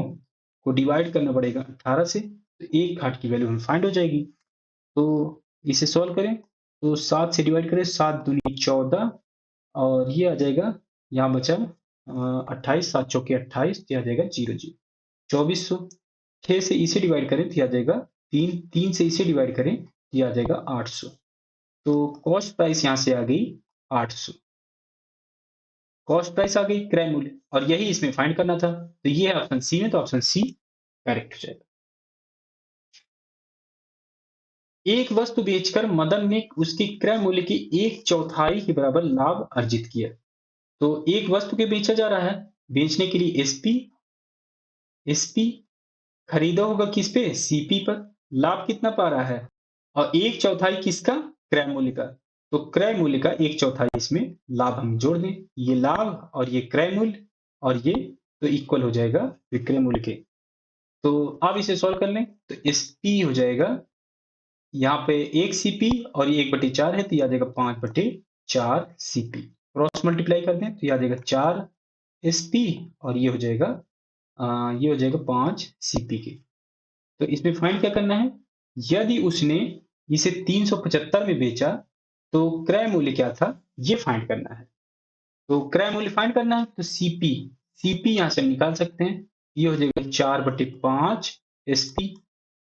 को डिवाइड करना पड़ेगा 18 से, तो एक खाट की वैल्यू हमें फाइंड हो जाएगी। तो इसे सॉल्व करें, तो 7 से डिवाइड करें, 7 दूनी 14 और ये आ जाएगा, यहाँ बचा 28, 7 चौके 28, ये आ जाएगा 0 0 2400। 6 से इसे डिवाइड करें तो ये आ जाएगा 3, 3 से इसे डिवाइड करें तो ये आ जाएगा 800। तो कॉस्ट प्राइस यहाँ से आ गई 800, कॉस्ट प्राइस आ गई क्रय मूल्य, और यही इसमें फाइंड करना था। तो ये है ऑप्शन सी में, तो ऑप्शन सी करेक्ट हो जाएगा। एक वस्तु बेचकर मदन ने उसकी क्रय मूल्य की 1/4 के बराबर लाभ अर्जित किया। तो एक वस्तु के बेचा जा रहा है, बेचने के लिए एसपी, एसपी खरीदा होगा किस पे, सीपी पर, लाभ कितना पा रहा है और 1/4 किसका, क्रय मूल्य का। तो क्रय मूल्य का 1/4 इसमें लाभ हम जोड़ दें, ये लाभ और ये क्रय मूल्य और ये तो इक्वल हो जाएगा विक्रय मूल्य के। तो अब इसे सॉल्व कर लें, तो एसपी हो जाएगा यहाँ पे 1 सीपी और ये 1/4 है, तो ये आ जाएगा 5/4 सीपी। क्रॉस मल्टीप्लाई कर दें तो ये आ जाएगा 4 एसपी और ये हो जाएगा 5 सीपी के। तो इसमें फाइंड क्या करना है, यदि उसने इसे 375 में बेचा तो क्रय मूल्य क्या था, ये फाइंड करना है। तो क्रय मूल्य फाइंड करना है, तो सीपी, सीपी यहां से हम निकाल सकते हैं, ये हो जाएगा 4/5 एसपी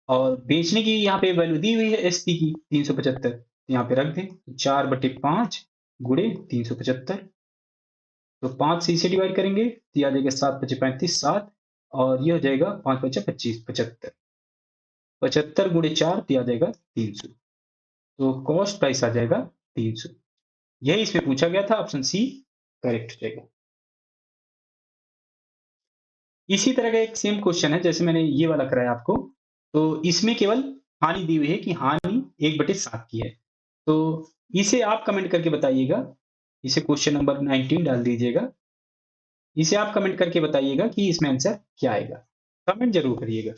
और बेचने की यहाँ पे वैल्यू दी हुई है एसपी की 375, यहाँ पे रख दें 4/5 गुणे 375। तो 5 से इसे डिवाइड करेंगे तो ये आ जाएगा 7×5 = 35, 7 और ये हो जाएगा 5×5 = 25, 75, 75 गुणे 4 तो आ जाएगा 300। तो कॉस्ट प्राइस आ जाएगा 300। यही इसमें पूछा गया था, ऑप्शन सी करेक्ट हो जाएगा। इसी तरह का एक सेम क्वेश्चन है जैसे मैंने ये वाला कराया आपको, तो इसमें केवल हानि दी हुई है कि हानि 1/7 की है। तो इसे आप कमेंट करके बताइएगा, इसे क्वेश्चन नंबर 19 डाल दीजिएगा, इसे आप कमेंट करके बताइएगा कि इसमें आंसर क्या आएगा, कमेंट जरूर करिएगा।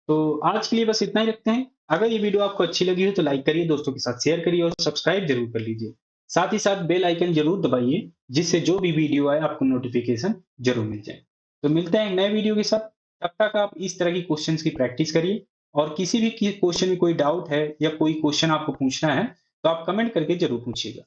तो आज के लिए बस इतना ही रखते हैं। अगर ये वीडियो आपको अच्छी लगी हो तो लाइक करिए, दोस्तों के साथ शेयर करिए और सब्सक्राइब जरूर कर लीजिए। साथ ही साथ बेल आइकन जरूर दबाइए, जिससे जो भी वीडियो आए आपको नोटिफिकेशन जरूर मिल जाए। तो मिलते हैं एक नए वीडियो के साथ, तब तक आप इस तरह की क्वेश्चंस की प्रैक्टिस करिए और किसी भी क्वेश्चन में कोई डाउट है या कोई क्वेश्चन आपको पूछना है तो आप कमेंट करके जरूर पूछिएगा।